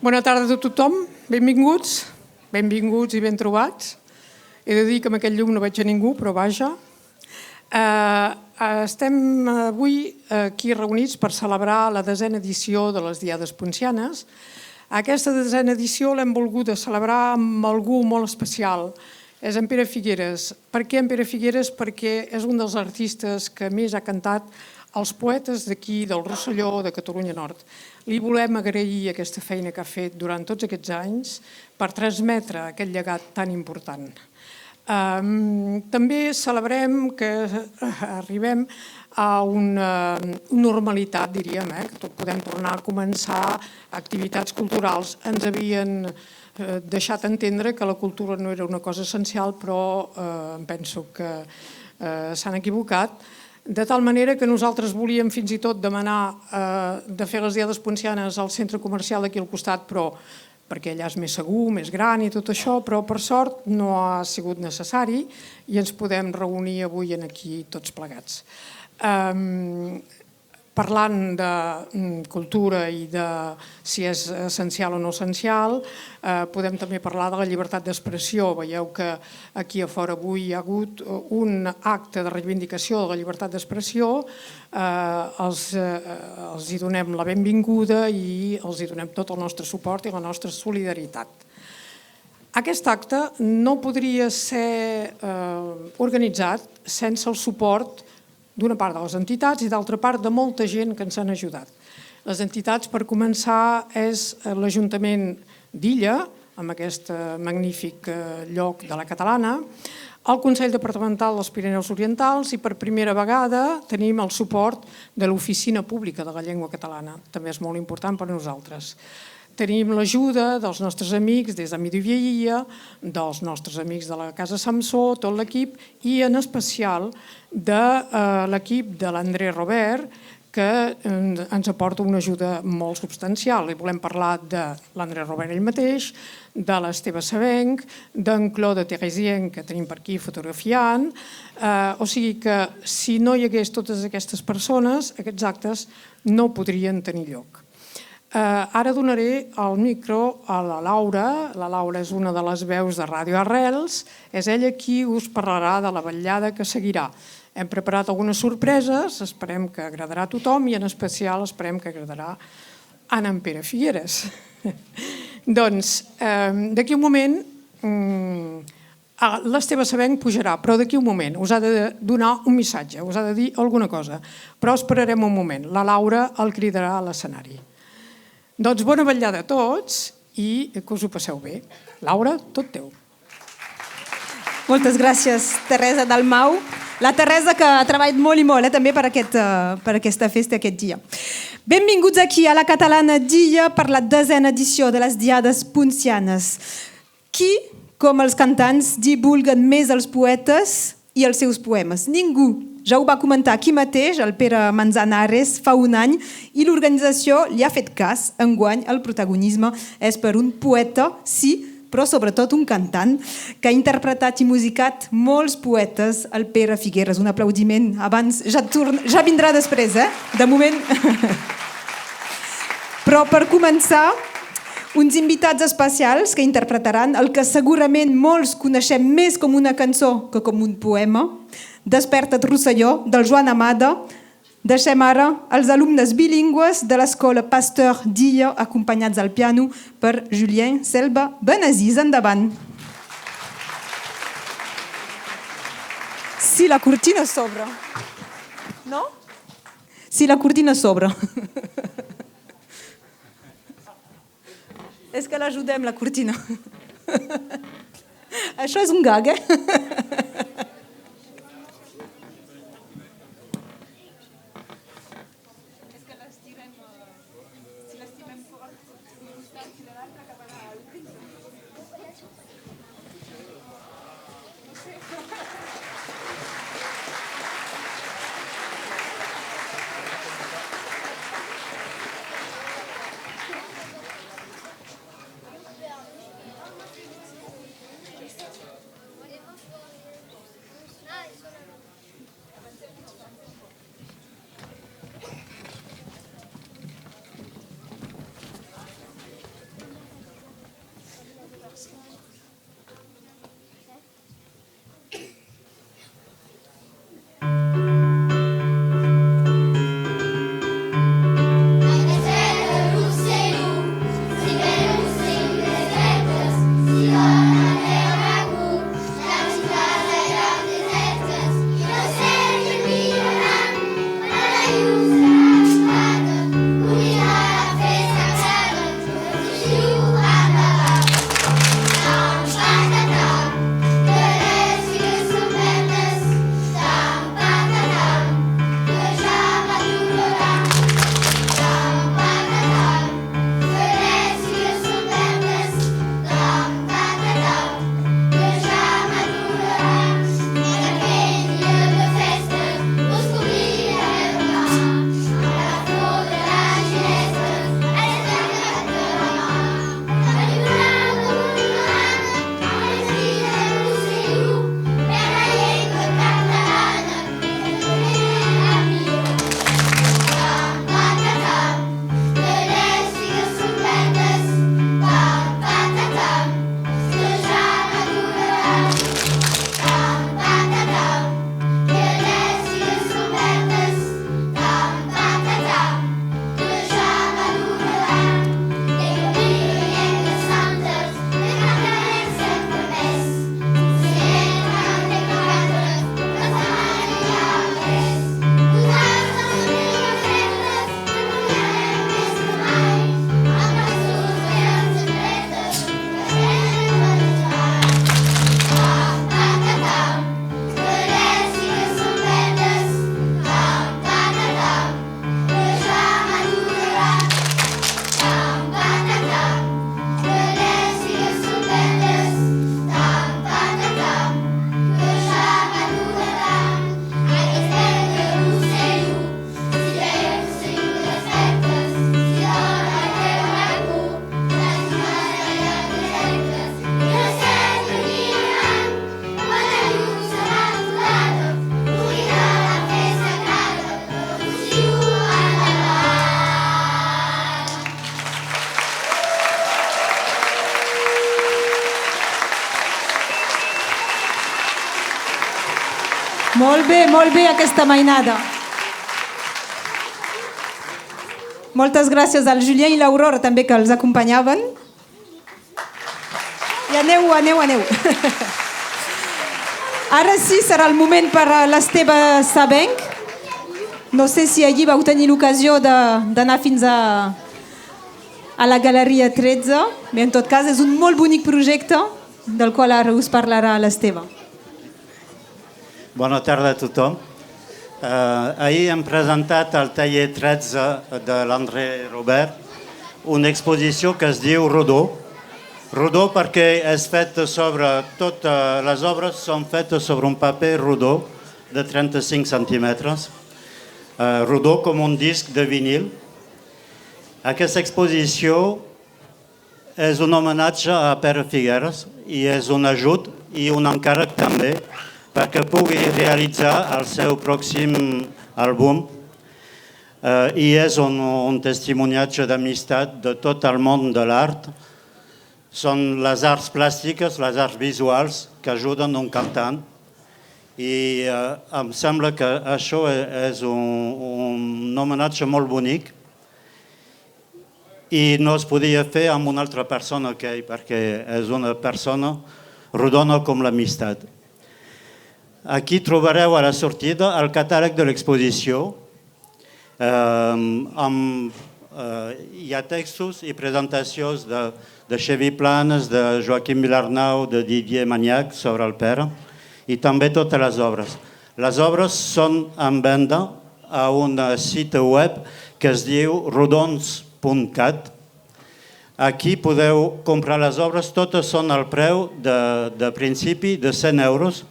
Bona tarda a tothom, benvinguts i ben trobats. He de dir que amb aquest llum no veig a ningú, però vaja. Estem avui aquí reunits per celebrar la 10a edició de les Diades Poncianes. Aquesta 10a edició l'hem volgut celebrar amb algú molt especial. És en Pere Figueres. Per què en Pere Figueres? Perquè és un dels artistes que més ha cantat als poetes d'aquí, del Rosselló, de Catalunya Nord. Li volem agrair aquesta feina que ha fet durant tots aquests anys per transmetre aquest llegat tan important. També celebrem que arribem a una normalitat, diríem, que tot podem tornar a començar activitats culturals. Ens havien deixat entendre que la cultura no era una cosa essencial, però penso que s'han equivocat. De tal manera que nosaltres volíem fins i tot demanar de fer les Diades Poncianes al centre comercial d'aquí al costat, però perquè allà és més segur, més gran i tot això, però per sort no ha sigut necessari i ens podem reunir avui aquí tots plegats. Parlant de cultura i de si és essencial o no essencial, podem també parlar de la llibertat d'expressió. Veieu que aquí a fora avui hi ha hagut un acte de reivindicació de la llibertat d'expressió. Els hi donem la benvinguda i els hi donem tot el nostre suport i la nostra solidaritat. Aquest acte no podria ser organitzat sense el suport d'una part de les entitats i d'altra part de molta gent que ens han ajudat. Les entitats, per començar, és l'Ajuntament d'Illa, amb aquest magnífic lloc de la Catalana, el Consell Departamental dels Pirineus Orientals i per primera vegada tenim el suport de l'Oficina Pública de la Llengua Catalana. També és molt important per a nosaltres. Tenim l'ajuda dels nostres amics des de Midivieia, dels nostres amics de la Casa Samsó, tot l'equip, i en especial de l'equip de l'André Robert, que ens aporta una ajuda molt substancial. I volem parlar de l'André Robert ell mateix, de l'Esteve Sabenc, d'en Claude Théresien, que tenim per aquí fotografiant. O sigui que si no hi hagués totes aquestes persones, aquests actes no podrien tenir lloc. Ara donaré el micro a la Laura. La Laura és una de les veus de Ràdio Arrels. És ella qui us parlarà de la vetllada que seguirà. Hem preparat algunes sorpreses, esperem que agradarà a tothom i en especial esperem que agradarà a en Pere Figueres. Doncs, d'aquí un moment, l'Esteve Sabenc pujarà, però d'aquí un moment us ha de donar un missatge, us ha de dir alguna cosa, però esperarem un moment. La Laura el cridarà a l'escenari. Doncs bona vetllada a tots i que us ho passeu bé. Laura, tot teu. Moltes gràcies, Teresa Dalmau. La Teresa que ha treballat molt i molt també per aquesta festa aquest dia. Benvinguts aquí a la Catalana d'Illa per la 10a edició de les Diades Poncianes. Qui, com els cantants, divulguen més els poetes i els seus poemes? Ningú. Ja ho va comentar aquí mateix, el Pere Manzanares, fa un any, i l'organització li ha fet cas. Enguany el protagonisme és per un poeta, sí, però sobretot un cantant, que ha interpretat i musicat molts poetes, el Pere Figueres. Un aplaudiment abans, ja vindrà després, de moment. Però per començar, uns invitats especials que interpretaran el que segurament molts coneixem més com una cançó que com un poema, Desperta't Rosselló, del Joan Amada. Deixem ara els alumnes bilingües de l'Escola Pasteur d'Illa, acompanyats al piano per Julien Selva Benazís. Endavant. Si la cortina s'obre. No? Si la cortina s'obre. És que l'ajudem, la cortina. Això és un gag, molt bé aquesta mainada. Moltes gràcies al Julien i l'Aurora també que els acompanyaven. I aneu. Ara sí serà el moment per a l'Esteve Sabenc. No sé si allí vau tenir l'ocasió d'anar fins a la Galeria 13, però en tot cas és un molt bonic projecte del qual ara us parlarà l'Esteve. Bona tarda a tothom. Ahir hem presentat al taller 13 de l'André Robert una exposició que es diu Rodó. Rodó perquè és feta sobre... Totes les obres són fetes sobre un paper rodó de 35 centímetres. Rodó com un disc de vinil. Aquesta exposició és un homenatge a Pere Figueres i és un ajut i un encàrrec també perquè pugui realitzar el seu pròxim àlbum i és un testimoniatge d'amistat de tot el món de l'art. Són les arts plàstiques, les arts visuals que ajuden un cantant i em sembla que això és un homenatge molt bonic i no es podia fer amb una altra persona que ell perquè és una persona rodona com l'amistat. Aquí trobareu a la sortida el catàleg de l'exposició. Hi ha textos i presentacions de Xavier Planes, de Joaquim Vilarnau, de Didier Magnac sobre el Pere i també totes les obres. Les obres són en venda a un site web que es diu rodons.cat. Aquí podeu comprar les obres, totes són al preu de principi de 100 euros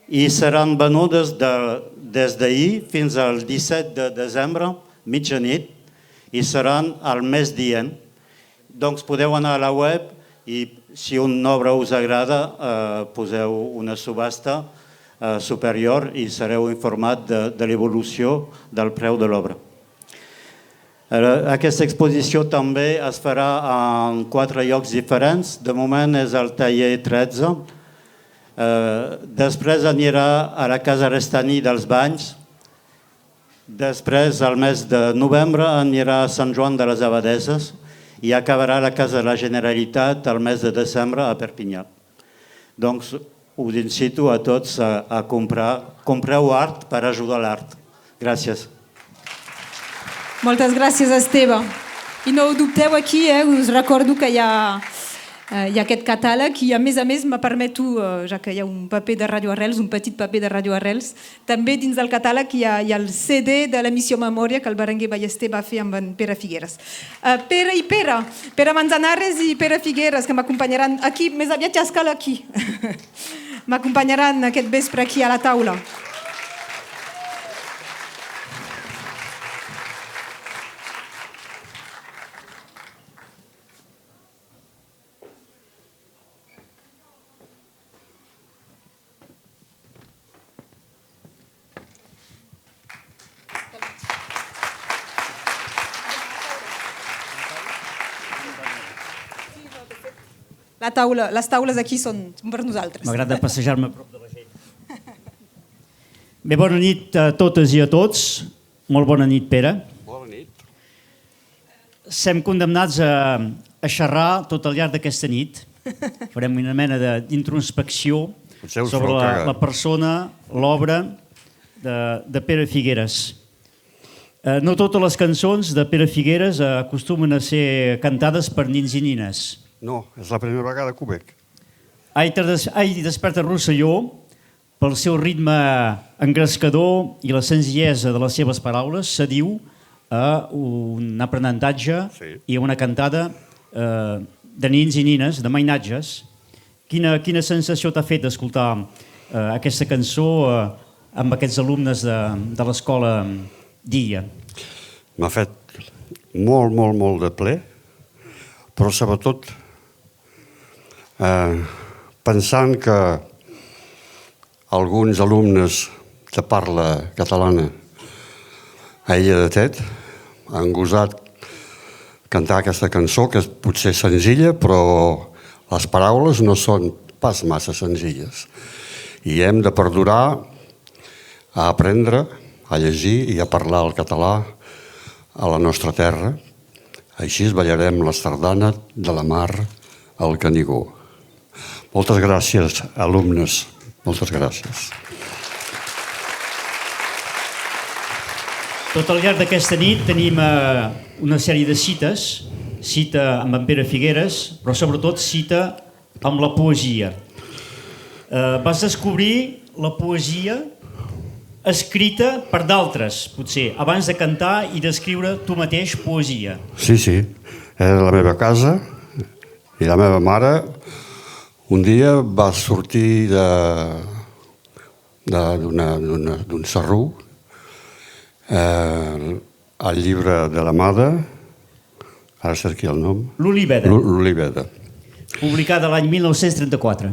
i seran venudes des d'ahir fins al 17 de desembre, mitjanit, i seran al mes dient. Doncs podeu anar a la web i si una obra us agrada poseu una subhasta superior i sereu informat de l'evolució del preu de l'obra. Aquesta exposició també es farà en 4 llocs diferents. De moment és al taller 13. Després anirà a la Casa Restaní dels Banys. Després, al mes de novembre, anirà a Sant Joan de les Abadeses i acabarà a la Casa de la Generalitat el mes de desembre a Perpinyà. Doncs us incito a tots a comprar. Compreu art per ajudar l'art. Gràcies. Moltes gràcies, Esteve. I no ho dubteu aquí, us recordo que hi ha aquest catàleg i a més me permeto, ja que hi ha un paper de Radio Arrels, un petit paper de Radio Arrels, també dins del catàleg hi ha el CD de l'emissió Memòria que el Berenguer Ballester va fer amb en Pere Figueres. Pere Manzanares i Pere Figueres, que m'acompanyaran aquí, més aviat ja escala aquí, m'acompanyaran aquest vespre aquí a la taula. Les taules aquí són per nosaltres. M'agrada passejar-me a prop de la gent. Bé, bona nit a totes i a tots. Molt bona nit, Pere. Bona nit. Sem condemnats a xerrar tot al llarg d'aquesta nit. Farem una mena d'introspecció sobre la persona, l'obra de Pere Figueres. No totes les cançons de Pere Figueres acostumen a ser cantades per nins i nines. No, és la primera vegada que ho veig. Ai, desperta Rosselló, pel seu ritme engrescador i la senzillesa de les seves paraules, s'adiu a un aprenentatge i a una cantada de nins i nines, de mainatges. Quina sensació t'ha fet d'escoltar aquesta cançó amb aquests alumnes de l'escola Dia? M'ha fet molt, molt, molt de ple, però sobretot pensant que alguns alumnes de parla catalana a Illa de Tet han gosat cantar aquesta cançó, que és potser senzilla, però les paraules no són pas massa senzilles. I hem de perdurar a aprendre, a llegir i a parlar el català a la nostra terra. Així ballarem la sardana de la mar al Canigó. Moltes gràcies, alumnes. Moltes gràcies. Tot al llarg d'aquesta nit tenim una sèrie de cites, cita amb en Pere Figueres, però sobretot cita amb la poesia. Vas descobrir la poesia escrita per d'altres, potser, abans de cantar i d'escriure tu mateix poesia. Sí, sí. Era la meva casa i la meva mare un dia va sortir d'un serrú el llibre de l'Amada, ara cerqui el nom. L'Oliveda. L'Oliveda. Publicada l'any 1934.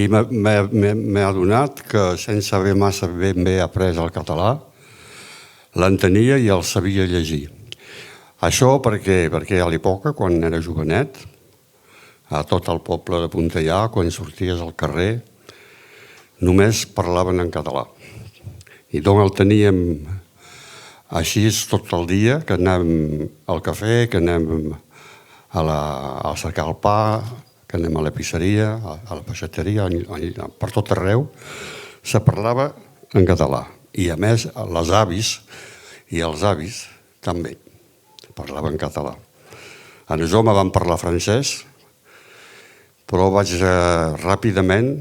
I m'he adonat que sense haver massa ben bé après el català, l'entenia i el sabia llegir. Això perquè a l'època, quan era jovenet, a tot el poble de Pontellà, quan sorties al carrer, només parlaven en català. I doncs el teníem així tot el dia, que anem al cafè, que anem a cercar el pa, que anem a la pisseria, a la peixateria, per tot arreu, se parlava en català. I a més, les avis i els avis també parlaven català. A jo me van parlar francès, però vaig ràpidament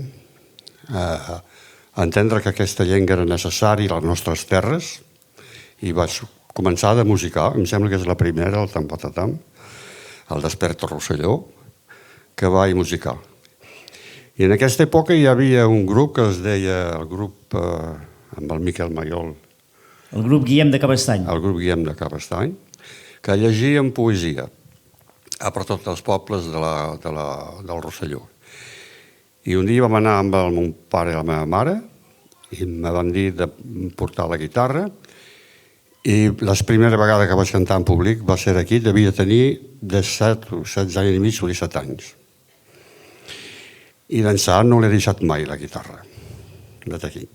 entendre que aquesta llengua era necessària a les nostres terres i vaig començar a musicar, em sembla que és la primera, el Tam-Patatam, el Desperta Rosselló, que vaig musicar. I en aquesta època hi havia un grup que es deia el grup amb el Miquel Maiol. El grup Guillem de Cabestany. El grup Guillem de Cabestany, que llegien poesia per tots els pobles del Rosselló. I un dia vam anar amb el meu pare i la meva mare i em van dir de portar la guitarra i la primera vegada que vaig cantar en públic va ser aquí, devia tenir 17 o 16 anys i mig o 17 anys. I d'ençà no l'he deixat mai, la guitarra, d'aquí.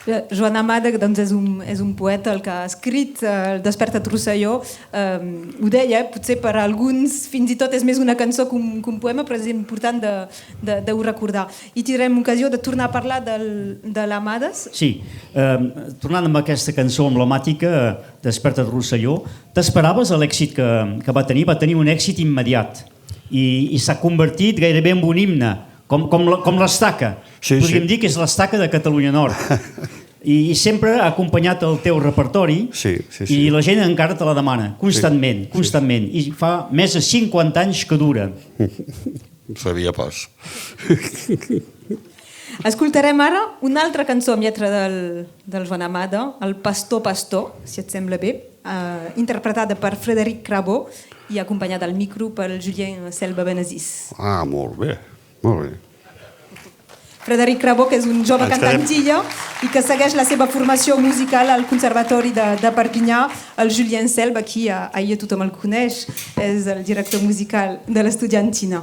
Joan Amada doncs, és un poeta el que ha escrit el Desperta't Rosselló. Ho deia, potser per a alguns fins i tot és més una cançó que un poema, però és important de ho recordar. I tindrem ocasió de tornar a parlar de l'Amades. Sí, tornant amb aquesta cançó emblemàtica, Desperta't Rosselló, t'esperaves l'èxit que va tenir? Va tenir un èxit immediat i s'ha convertit gairebé en un himne, com l'Estaca. Podríem dir que és l'Estaca de Catalunya Nord. I sempre ha acompanyat el teu repertori i la gent encara te la demana, constantment. I fa més de 50 anys que dura. No sabia pas. Escoltarem ara una altra cançó amb lletra del Joan Amada, el Pastor, Pastor, si et sembla bé, interpretada per Frederic Crabó i acompanyada al micro per Julien Selva Benazís. Ah, molt bé. Molt bé. Frederic Crabó, que és un jove cantant d'Illa i que segueix la seva formació musical al Conservatori de Perpinyà. El Julien Selva, qui a Illa tothom el coneix, és el director musical de l'Estudiantina.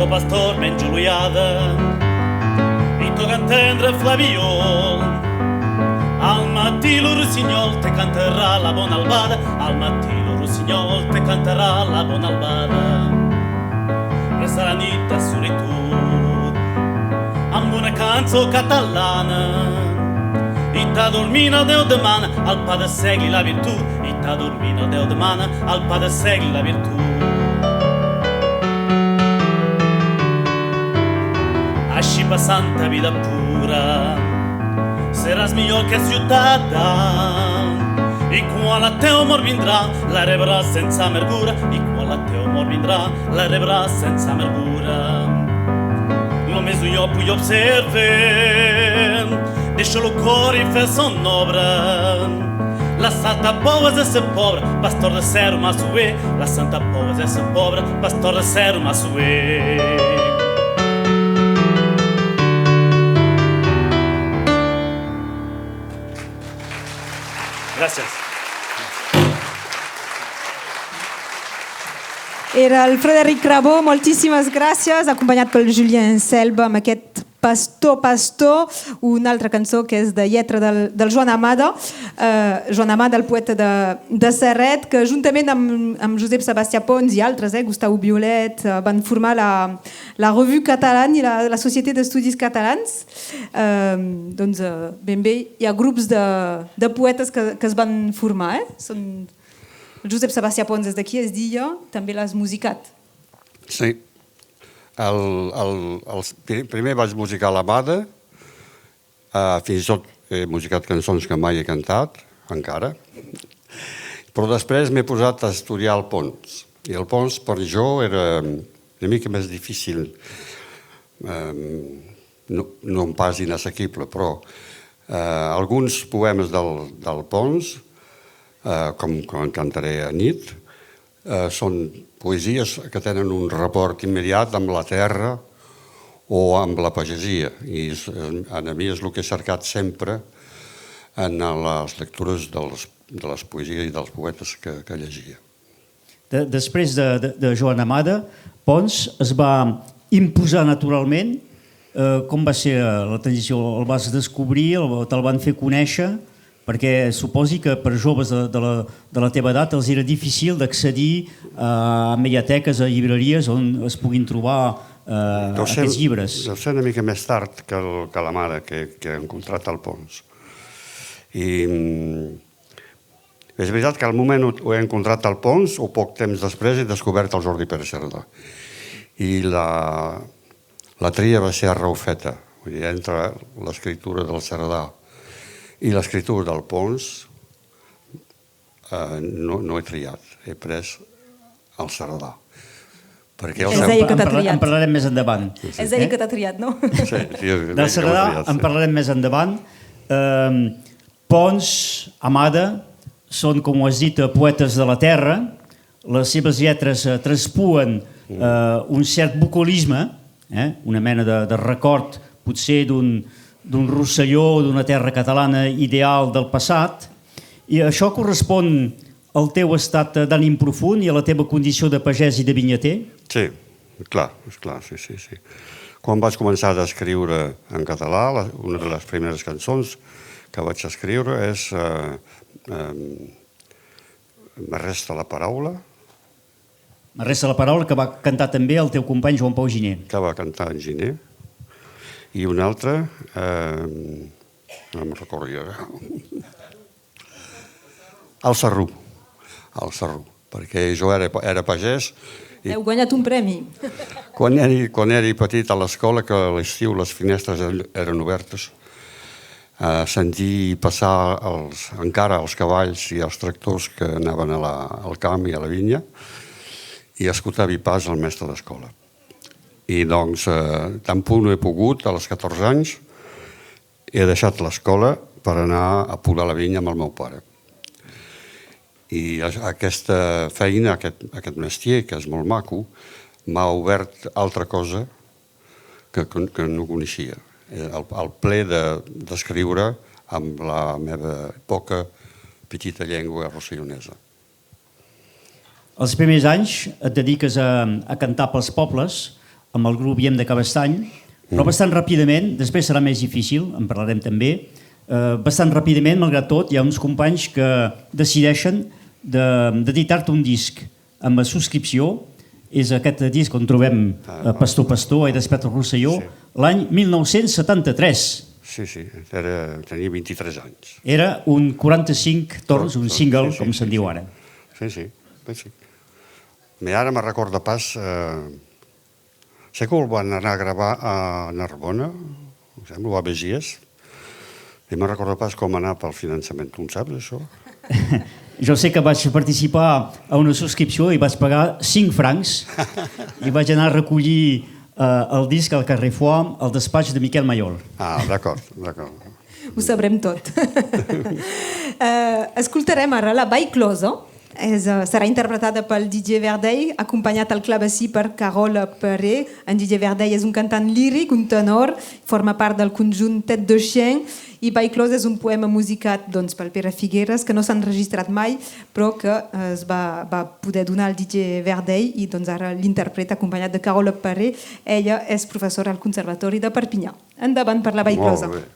Pastor menjoliada i tot entendre flaviol. Al matí lo rossinyol te cantarà la bona albada, al matí lo rossinyol te cantarà la bona albada. Resta la nit a solitud amb una cançó catalana i t'adormina Déu demana al pa de segui la virtut, i t'adormina Déu demana al pa de segui la virtut. teva santa vida pura. Seràs millor que ciutadà, i quan el teu amor vindrà, la rebràs sense amargura, i quan el teu amor vindrà, la rebràs sense amargura. Només io puoi observar, deixa lo cor i fer son obra. La santa boa és essa pobra, pastor de ser uma sué. La santa boa és essa pobra, pastor de ser uma sué. Gràcies. Era el Frederic Crabó, moltíssimes gràcies, acompanyat pel Julien Selva amb aquest Pastor, una altra cançó que és de lletra del Joan Amada, Joan Amada, el poeta de Serret, que juntament amb Josep Sebastià Pons i altres, Gustau Violet, van formar la Revue Catalane i la Societat d'Estudis Catalans. Doncs ben bé, hi ha grups de poetes que es van formar. Són Josep Sebastià Pons des d'aquí, es deia, també l'has musicat. Sí. Primer vaig musicar l'Amada, fins i tot he musicat cançons que mai he cantat, encara, però després m'he posat a estudiar el Pons. I el Pons per jo era una mica més difícil, no pas inassequible, però alguns poemes del Pons, com en cantaré a nit, són poesies que tenen un rapport immediat amb la terra o amb la pagesia. I a mi és el que he cercat sempre en les lectures de les poesies i dels poetes que llegia. Després de Joan Amada, Pons es va imposar naturalment. Com va ser la transició? El vas descobrir, te'l van fer conèixer? Perquè suposi que per joves de la teva edat els era difícil d'accedir a mediateques, a llibreries on es puguin trobar aquests llibres. Deu ser una mica més tard que la mare que he encontrat al Pons. I és veritat que al moment ho he encontrat al Pons o poc temps després he descobert el Jordi Pérez Cerdà. I la tria va ser arreu feta. Entre l'escriptura del Cerdà i l'escriptura del Pons no he triat, he pres el Cerdà. Es deia que t'ha triat. En parlarem més endavant. Es deia que t'ha triat, no? Del Cerdà en parlarem més endavant. Pons, Amada, són, com ho has dit, poetes de la terra. Les seves lletres traspuen un cert bucolisme, una mena de record, potser d'un Rosselló, d'una terra catalana ideal del passat, i això correspon al teu estat d'ànim profund i a la teva condició de pagès i de vinyater? Sí, clar, sí. Quan vaig començar a escriure en català, una de les primeres cançons que vaig escriure és Me resta la paraula. Me resta la paraula, que va cantar també el teu company Joan Pau Giner. Que va cantar en Giner. I una altra, no me'n recordo jo, el Serrú, perquè jo era pagès. Heu guanyat un premi. Quan era petit a l'escola, que a l'estiu les finestres eren obertes, sentir passar encara els cavalls i els tractors que anaven al camp i a la vinya i escoltar pas el mestre d'escola. I doncs, tan punt he pogut, a les 14 anys, he deixat l'escola per anar a podar la vinya amb el meu pare. I aquesta feina, aquest mestier, que és molt maco, m'ha obert altra cosa que no coneixia. El ple d'escriure amb la meva poca petita llengua rossellonesa. Els primers anys et dediques a cantar pels pobles, amb el grup Guillem de Cabestany, però bastant ràpidament, després serà més difícil, en parlarem també, bastant ràpidament, malgrat tot, hi ha uns companys que decideixen d'editar-te un disc amb subscripció. És aquest disc on trobem Pastor, Pastor, he despertat el Rosselló, l'any 1973. Sí, tenia 23 anys. Era un 45 torns, un single, com se'n diu ara. Sí. Ara me recorda pas Sé que el van anar a gravar a Narbona, em sembla, o a Besiers, i me'n recordo pas com anar pel finançament. Tu en saps, això? Jo sé que vaig participar a una subscripció i vaig pagar 5 francs i vaig anar a recollir el disc al Carrer Foix, al despatx de Miquel Maiol. Ah, d'acord. Ho sabrem tot. Escoltarem ara la Vall Closa. Serà interpretada pel DJ Verdell, acompanyat al clavecí per Carole Peré. En DJ Verdell és un cantant líric, un tenor, forma part del conjunt Tête de Chien, i Vall Closa és un poema musicat pel Pere Figueres, que no s'ha enregistrat mai, però que es va poder donar al DJ Verdell, i ara l'interpreta acompanyat de Carole Peré. Ella és professora al Conservatori de Perpinyà. Endavant per la Vall Closa. Molt bé.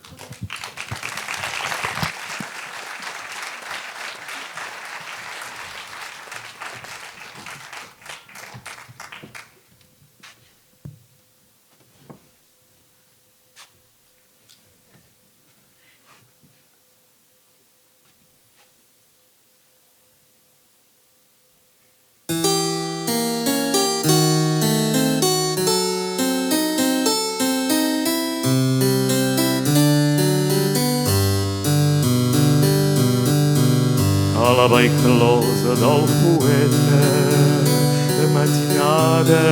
A la vall closa del poeta de matinada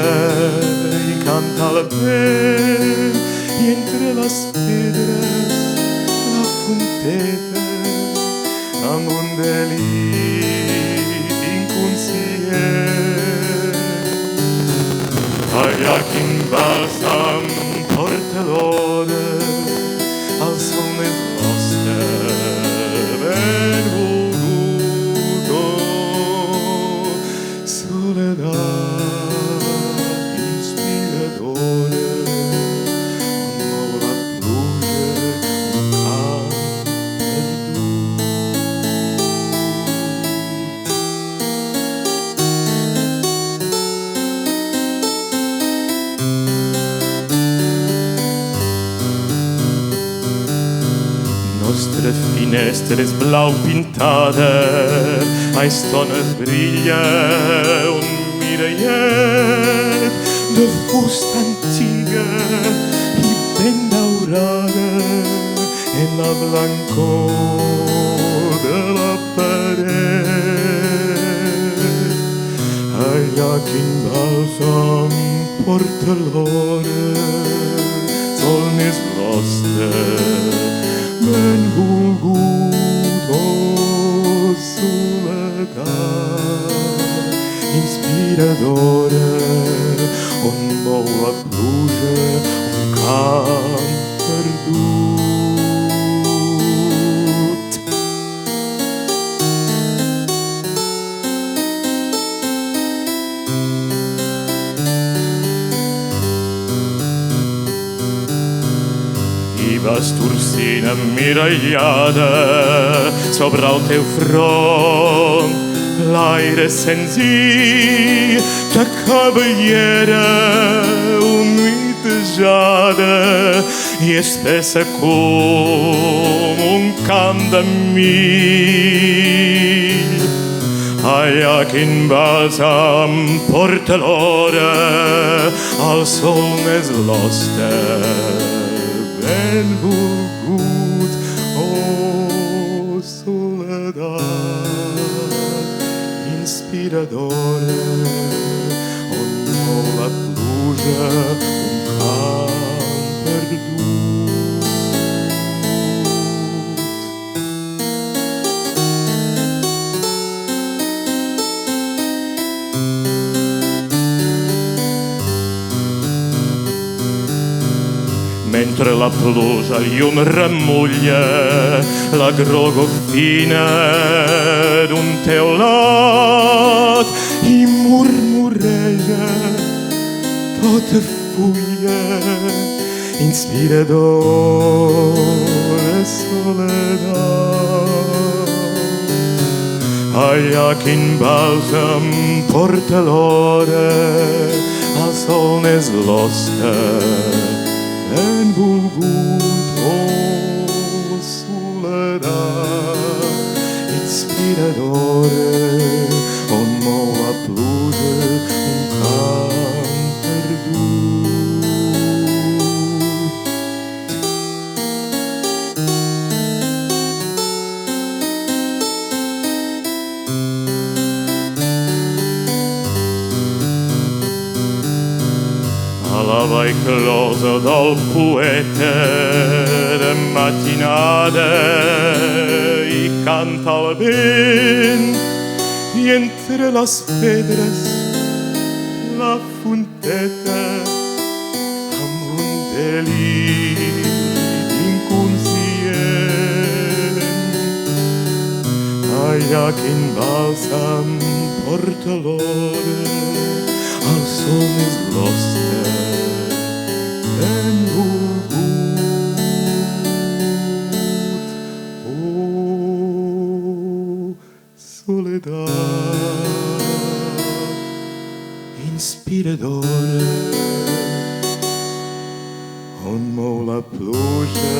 i canta el vent i entre les pedres la fonteta amb un delit inconscient. Allà quin bàlsam porta l'hora, el sol més nostre ben finestra és blau pintada, a estona brilla un mirallet de fusta antiga i ben daurada en la blancor de la paret. Allà quin bàlsam porta l'hora, sol més nostre ben volgut, oh soledat inspiradora, on mou la pluja un camp perdut. I vas torcint emmirallada sobre el teu front l'aire senzill de cabellera humitejada i espessa com un camp de mill. Allà quin bàlsam porta l'hora, el sol més l'hoste ben volgut, oh soledat inspiradora, on mou la pluja un camp perdut. Mentre la pluja llum remulla la grogo fina d'un teulat i murmureja tota fulla inspiradora soledat. Allà quin bàlsam porta l'hora, el sol més l'hoste ben volgut, oh soledat inspiradora, on mou la pluja un camp perdut. closa del poeta de matinada i canta el vent i entre les pedres la fonteta amb un deliri inconscient. Allà quin bàlsam porta l'hora, el sol és l'hoste benvolgut. Oh, soledat inspiradora, on mou la pluja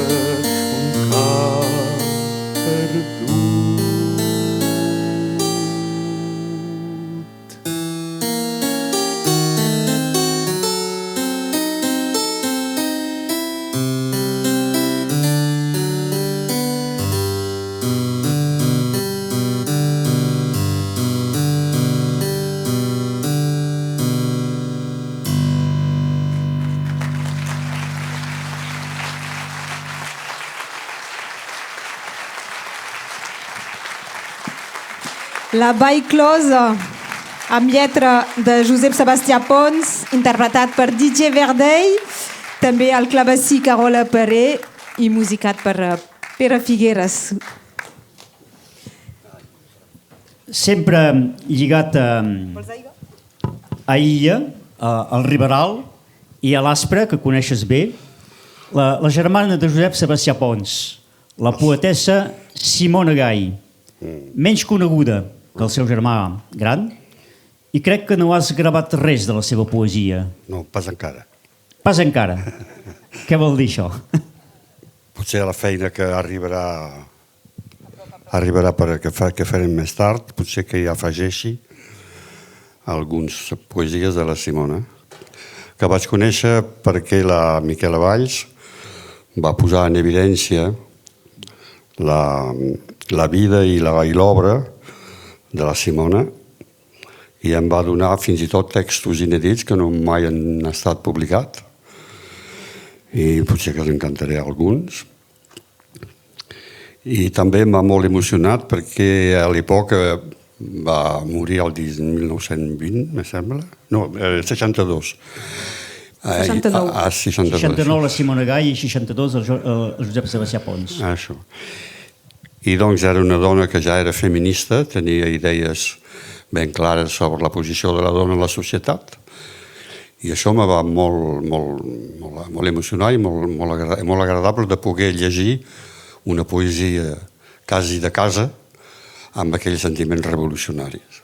un camp perdut. La Ball Closa, amb lletra de Josep Sebastià Pons, interpretat per DJ Verdell, també al clavecí Carola Peré i musicat per Pere Figueres. Sempre lligat a Illa, al Riberal i a l'Aspre, que coneixes bé, la germana de Josep Sebastià Pons, la poetessa Simona Gai, menys coneguda que el seu germà gran, i crec que no has gravat res de la seva poesia. No, pas encara. Pas encara. Què vol dir això? Potser la feina que arribarà que farem més tard, potser que hi afegeixi algunes poesies de la Simona, que vaig conèixer perquè la Miquela Valls va posar en evidència la vida i l'obra de la Simona i em va donar fins i tot textos inèdits que no mai han estat publicats i potser que els encantaré alguns. I també m'ha molt emocionat perquè a l'època va morir el 1920, me sembla? No, 62. 69. 69 la Simona Gai i 62 el Josep Sebastià Pons. Això. I doncs era una dona que ja era feminista, tenia idees ben clares sobre la posició de la dona en la societat i això me va molt emocionar i molt agradable de poder llegir una poesia quasi de casa amb aquells sentiments revolucionaris.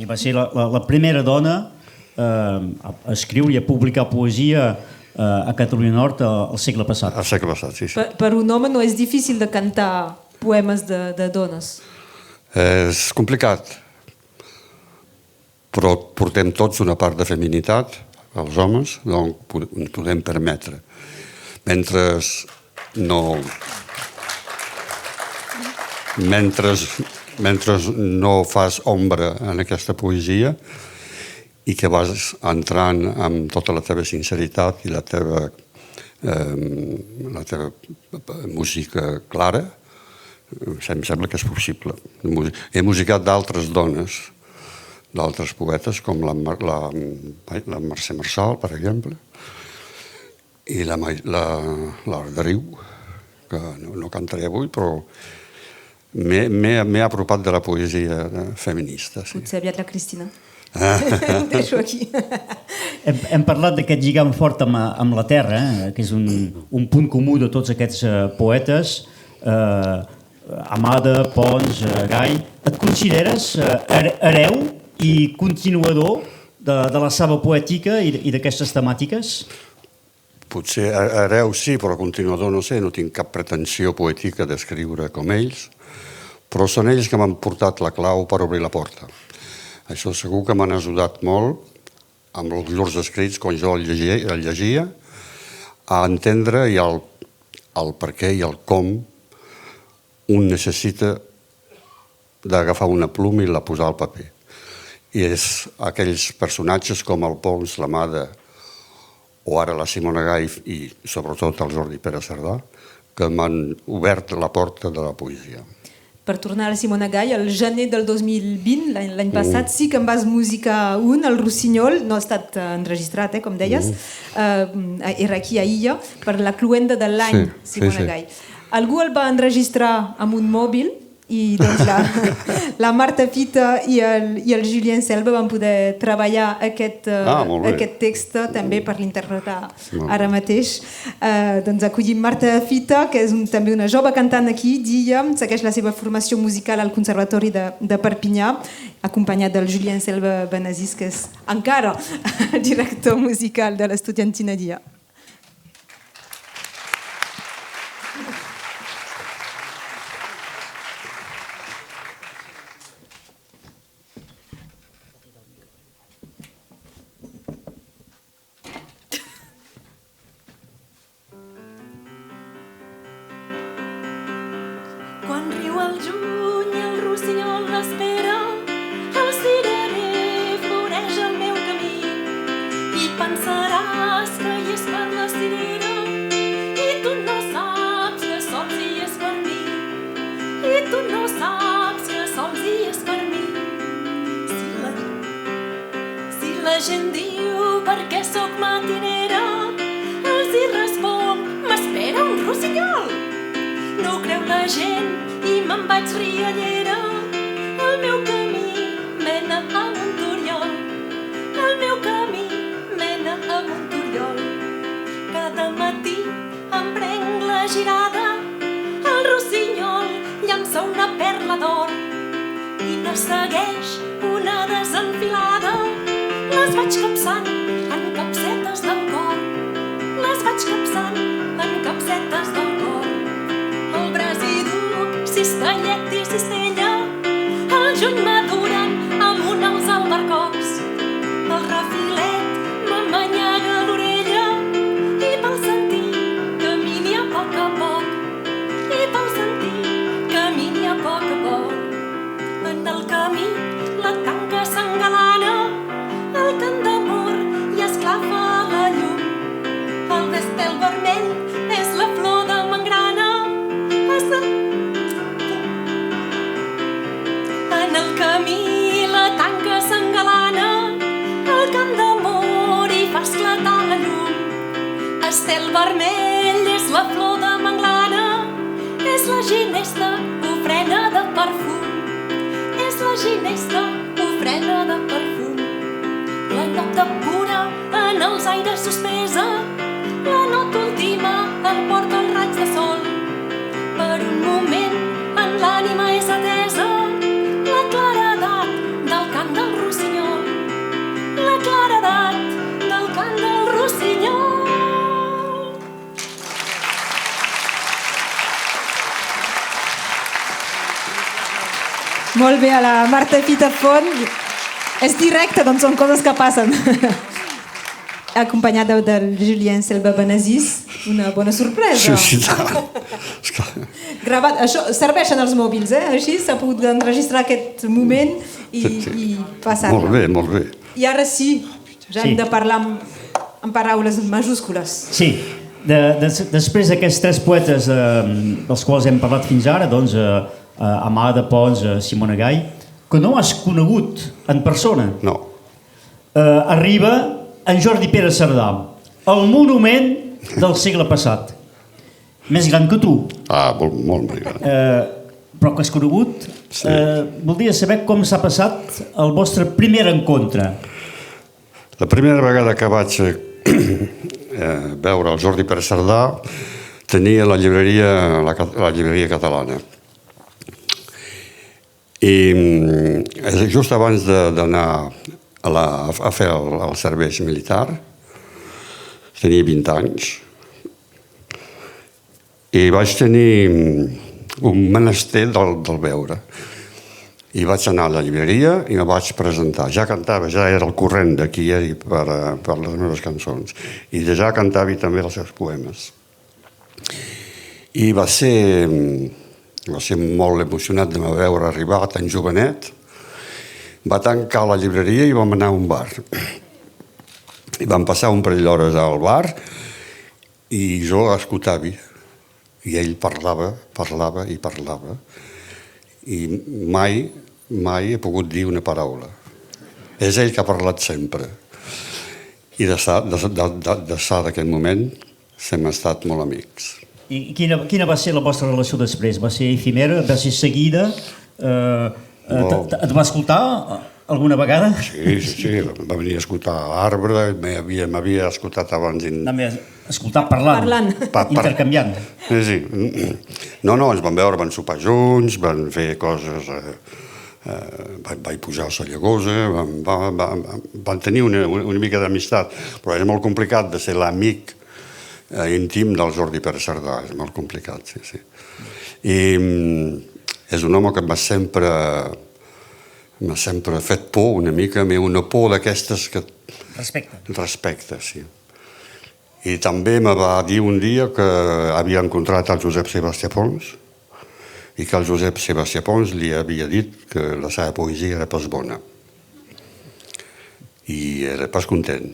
I va ser la primera dona a escriure i a publicar poesia a Catalunya Nord al segle passat. Al segle passat, sí. Per un home no és difícil de cantar poemes de dones. És complicat, però portem tots una part de feminitat, els homes, doncs ens podem permetre. Mentre no fas ombra en aquesta poesia i que vas entrant amb tota la teva sinceritat i la teva música clara, em sembla que és possible. He musicat d'altres dones, d'altres poetes, com la Mercè Marçal, per exemple, i l'Arderiu, que no cantaré avui, però m'he apropat de la poesia feminista. Potser aviat la Cristina. Ho deixo aquí. Hem parlat d'aquest lligam fort amb la terra, que és un punt comú de tots aquests poetes, Amada, Pons, Gai. Et consideres hereu i continuador de la saba poètica i d'aquestes temàtiques? Potser hereu sí, però continuador no sé, no tinc cap pretensió poètica d'escriure com ells, però són ells que m'han portat la clau per obrir la porta. Això segur que m'han ajudat molt amb els llurs escrits quan jo el llegia a entendre el per què i el com un necessita d'agafar una pluma i la posar al paper. I és aquells personatges com el Pons, l'Amada o ara la Simona Gai i sobretot el Jordi Pere Cerdà, que m'han obert la porta de la poesia. Per tornar a la Simona Gai, el gener del 2020, l'any passat, sí que em vas musicar el Rossinyol, no ha estat enregistrat, com deies, era aquí a Illa, per la cluenda de l'any Simona Gai. Algú el va enregistrar amb un mòbil i doncs la Marta Fita i el Julien Selva van poder treballar aquest text també per l'interpretar ara mateix. Doncs acollim Marta Fita, que és també una jove cantant aquí, d'Illa, segueix la seva formació musical al Conservatori de Perpinyà, acompanyat del Julien Selva Benazís, que és encara director musical de l'Estudiantina d'Illa. Quan riu el juny i el rossinyol l'espera, el cirerer floreix al meu camí i pensaràs que hi és per la cirera i tu no saps que sols hi és per mi, i tu no saps que sols hi és per mi. Si la gent diu per què sóc matinera, els hi responc, m'espera un rossinyol. No ho creu la gent i me'n vaig riallera. El meu camí mena a Montoriol. El meu camí mena a Montoriol. Cada matí em prenc la girada. El rossinyol llança una perla d'or i ne segueix una desenfilada. Les vaig capçant en capsetes del cor. Les vaig capçant en capsetes del cor. El brasidu, cistellet i cistella, el juny maduren amunt els albercocs. El refilet m'amanyaga l'orella i pel sentir camini a poc a poc. I pel sentir camini a poc a poc. En el camí la tanca s'engalana, el cant d'amor i esclafa la llum. El despel vermell és la flor de mangrana. En el camí la tanca s'engalana, el cant d'amor i fa esclatar la llum. Estel vermell és la flor de manglana, és la ginesta ofrena de perfum. És la ginesta ofrena de perfum. La nota pura en els aires suspesa, la nota última al port del raig de sol. Per un moment en l'ànima és atesa la claredat del cant del rossinyol. La claredat del cant del rossinyol. Molt bé, a la Marta Fita Font. És directe, doncs són coses que passen. Acompanyada del Julien Selva Benazís, una bona sorpresa. Sí. Gravat, això serveixen els mòbils, així s'ha pogut enregistrar aquest moment i passar-lo. Molt bé. I ara sí, ja hem de parlar amb paraules majúscules. Sí, després d'aquests tres poetes dels quals hem parlat fins ara, doncs Amada Pons, Simona Gai, que no has conegut en persona. No. Arriba en Jordi Pere Cerdà, el monument del segle passat. Més gran que tu. Molt més gran. Però que has conegut. Sí. Voldria saber com s'ha passat el vostre primer encontre. La primera vegada que vaig veure el Jordi Pere Cerdà tenia la llibreria catalana. I just abans d'anar a fer el servei militar, tenia 20 anys, i vaig tenir un menester del veure. I vaig anar a la llibreria i me vaig presentar. Ja cantava, ja era el corrent d'aquí per les meves cançons. I ja cantava també els seus poemes. I va ser molt emocionat de me veure arribar tan jovenet. Va tancar la llibreria i vam anar a un bar. I vam passar un parell d'hores al bar i jo escoltava. I ell parlava i mai he pogut dir una paraula. És ell que ha parlat sempre. I d'estar d'aquest moment hem estat molt amics. I quina va ser la vostra relació després? Va ser efímera? Va ser seguida? Et va escoltar alguna vegada? Sí, va venir a escoltar a l'arbre, m'havia escoltat abans. Escoltar parlant. Intercanviant. Sí. No, ens van veure, van sopar junts, van fer coses... Vaig pujar a Sallagosa, van tenir una mica d'amistat, però era molt complicat de ser l'amic íntim del Jordi Pere Cerdà, és molt complicat, sí. I és un home que m'ha sempre fet por una mica, una por d'aquestes que... Respecte, sí. I també me va dir un dia que havia encontrat el Josep Sebastià Pons i que el Josep Sebastià Pons li havia dit que la seva poesia era pas bona. I era pas content.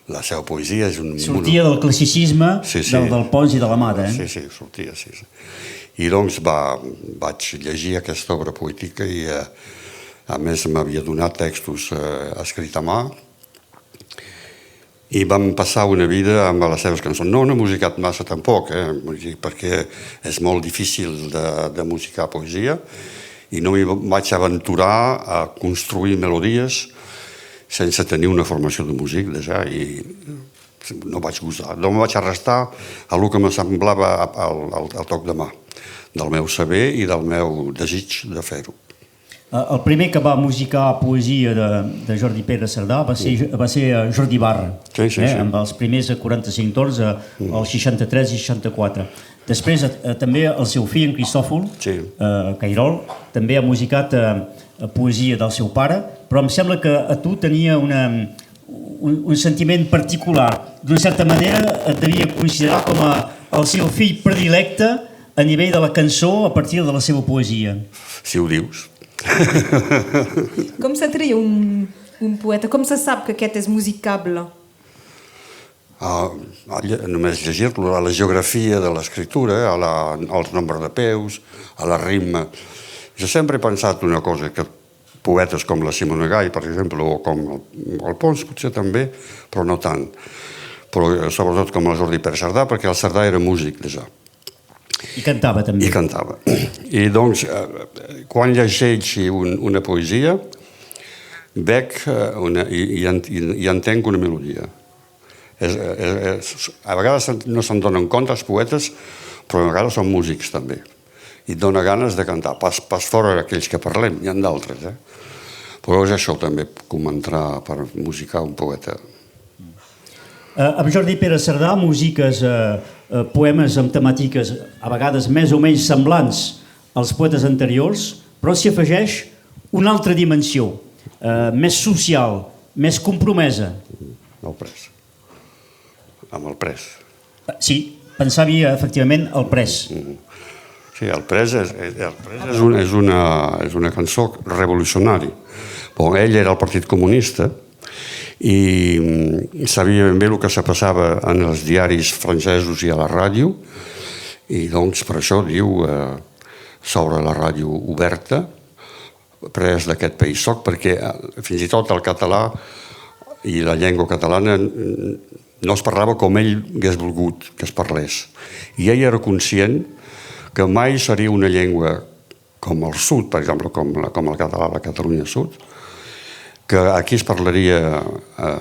La seva poesia és un... Sortia del classicisme del Pons i de la Mata, eh? Sí, sortia, sí. I doncs vaig llegir aquesta obra poètica i a més m'havia donat textos escrits a mà i vam passar una vida amb les seves cançons. No he musicat massa tampoc, perquè és molt difícil de musicar poesia i no m'hi vaig aventurar a construir melodies sense tenir una formació de músic déjà i no vaig gustar. No em vaig arrestar a el que me semblava al toc de mà del meu saber i del meu desig de fer-ho. El primer que va musicar poesia de Jordi Pere Cerdà va ser Jordi Barra, amb els primers 45 tons, els 63 i 64. Després també el seu fill, en Cristòfol Cairol, també ha musicat poesia del seu pare, però em sembla que a tu tenia un sentiment particular. D'una certa manera et devia considerar com el seu fill predilecte a nivell de la cançó a partir de la seva poesia. Si ho dius. Com se tria un poeta? Com se sap que aquest és musicable? Només llegir-lo, a la geografia de l'escriptura, als nombres de peus, a la ritme. Jo sempre he pensat una cosa, que poetes com la Simona Gai, per exemple, o com el Pons, potser també, però no tant. Però sobretot com el Jordi Pere Cerdà, perquè el Cerdà era músic, déjà. I cantava també. I cantava. I doncs, quan llegeixi una poesia, veig i entenc una melodia. A vegades no se'n donen compte els poetes, però a vegades són músics també. I et dona ganes de cantar. Pas fora d'aquells que parlem, n'hi ha d'altres. Però és això també, com entrar per musicar un poeta. Amb Jordi Pere Cerdà musiques poemes amb temàtiques a vegades més o menys semblants als poetes anteriors, però s'hi afegeix una altra dimensió, més social, més compromesa. El pres. Amb el pres. Sí, pensava efectivament el pres. Sí, el pres és una cançó revolucionària. Ell era el Partit Comunista i sabia ben bé el que se passava en els diaris francesos i a la ràdio i doncs per això diu sobre la ràdio oberta pres d'aquest país soc perquè fins i tot el català i la llengua catalana no es parlava com ell hagués volgut que es parlés i ell era conscient que mai seria una llengua com el sud, per exemple, com el català, la Catalunya Sud, que aquí es parlaria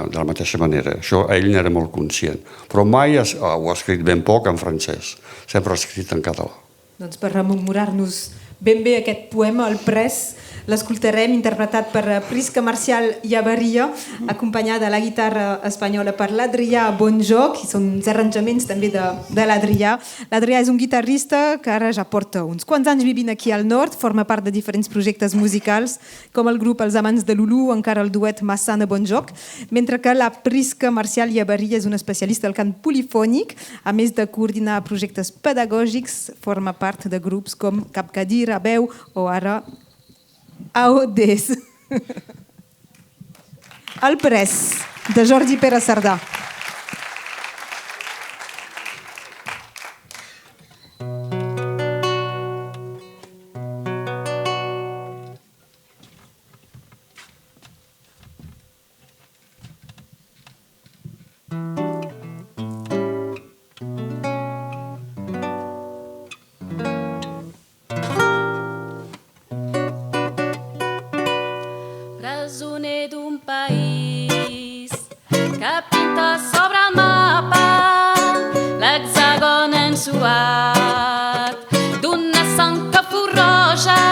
de la mateixa manera. Això ell n'era molt conscient. Però mai ho ha escrit ben poc en francès. Sempre ha escrit en català. Doncs per rememorar-nos ben bé aquest poema, El pres, l'escoltarem interpretat per Prisca Marcial Llavarria, acompanyada de la guitarra espanyola per l'Adrià Bonjoc, i són uns arranjaments també de l'Adrià. L'Adrià és un guitarrista que ara ja porta uns quants anys vivint aquí al nord, forma part de diferents projectes musicals, com el grup Els Amants de Lulú, encara el duet Massana Bonjoc, mentre que la Prisca Marcial Llavarria és una especialista del cant polifònic, a més de coordinar projectes pedagògics, forma part de grups com Capcadir, Abeu o ara AODs. El pres, de Jordi Pere Cerdà. Presoner d'un país que pinta sobre el mapa l'hexàgon ensuat d'una sang que forroja.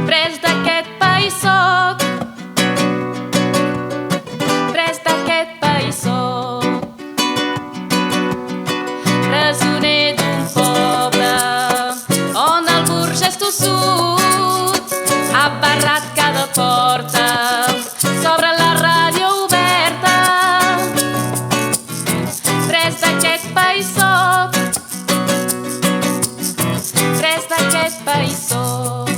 Pres d'aquest país soc, pres d'aquest país soc, presoner d'un poble on el burgès tossut ha barrat cada porta sobre la ràdio oberta. Pres d'aquest país soc, pres d'aquest país soc.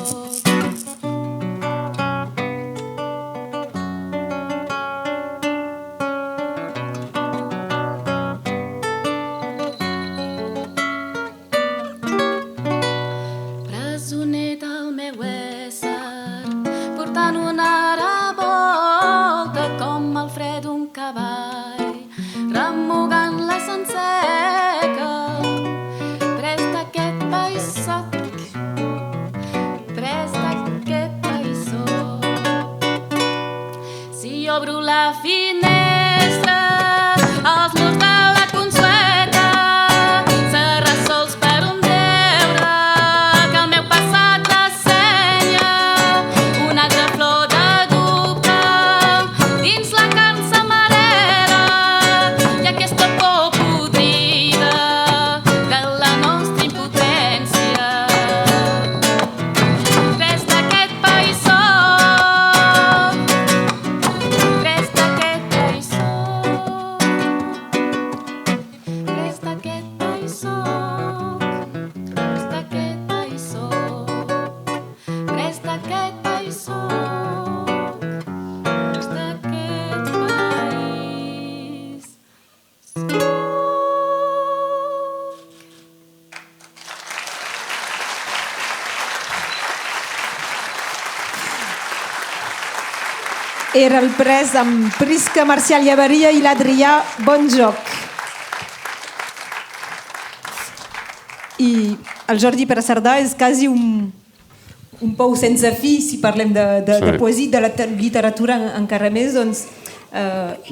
Presoner del meu ésser, portant una revolta com el fre d'un cavall, remugant la senseca. Pres d'aquest país soc, pres d'aquest país soc. Si obro la finestra, els murs de la Consueta s'arrassols per un deure que el meu passat assenya. Una gran flor de dubte dins la carn samarera i aquesta por podrida de la nostra impotència. Pres d'aquest país soc, pres d'aquest país soc, pres d'aquest país soc, pres d'aquest país soc, pres d'aquest país soc, pres d'aquest país soc. Era el pres amb Prisca, Marcial Llaveria i l'Adrià Bonjoc. I el Jordi Pere Cerdà és quasi un pou sense fi, si parlem de poesia, de la literatura encara més, doncs...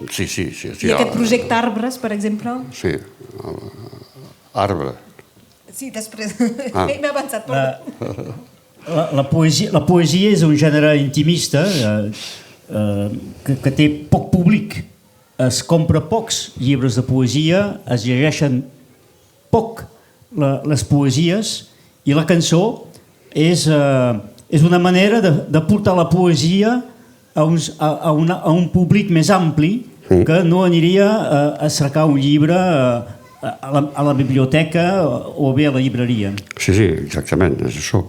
Sí. I aquest projecte Arbres, per exemple? Sí, arbre. Sí, després. M'he avançat. La poesia és un gènere intimista que té poc públic. Es compra pocs llibres de poesia, es llegeixen poc les poesies i la cançó és una manera de portar la poesia a un públic més ampli que no aniria a cercar un llibre a la biblioteca o bé a la llibreria. Sí, exactament, és això.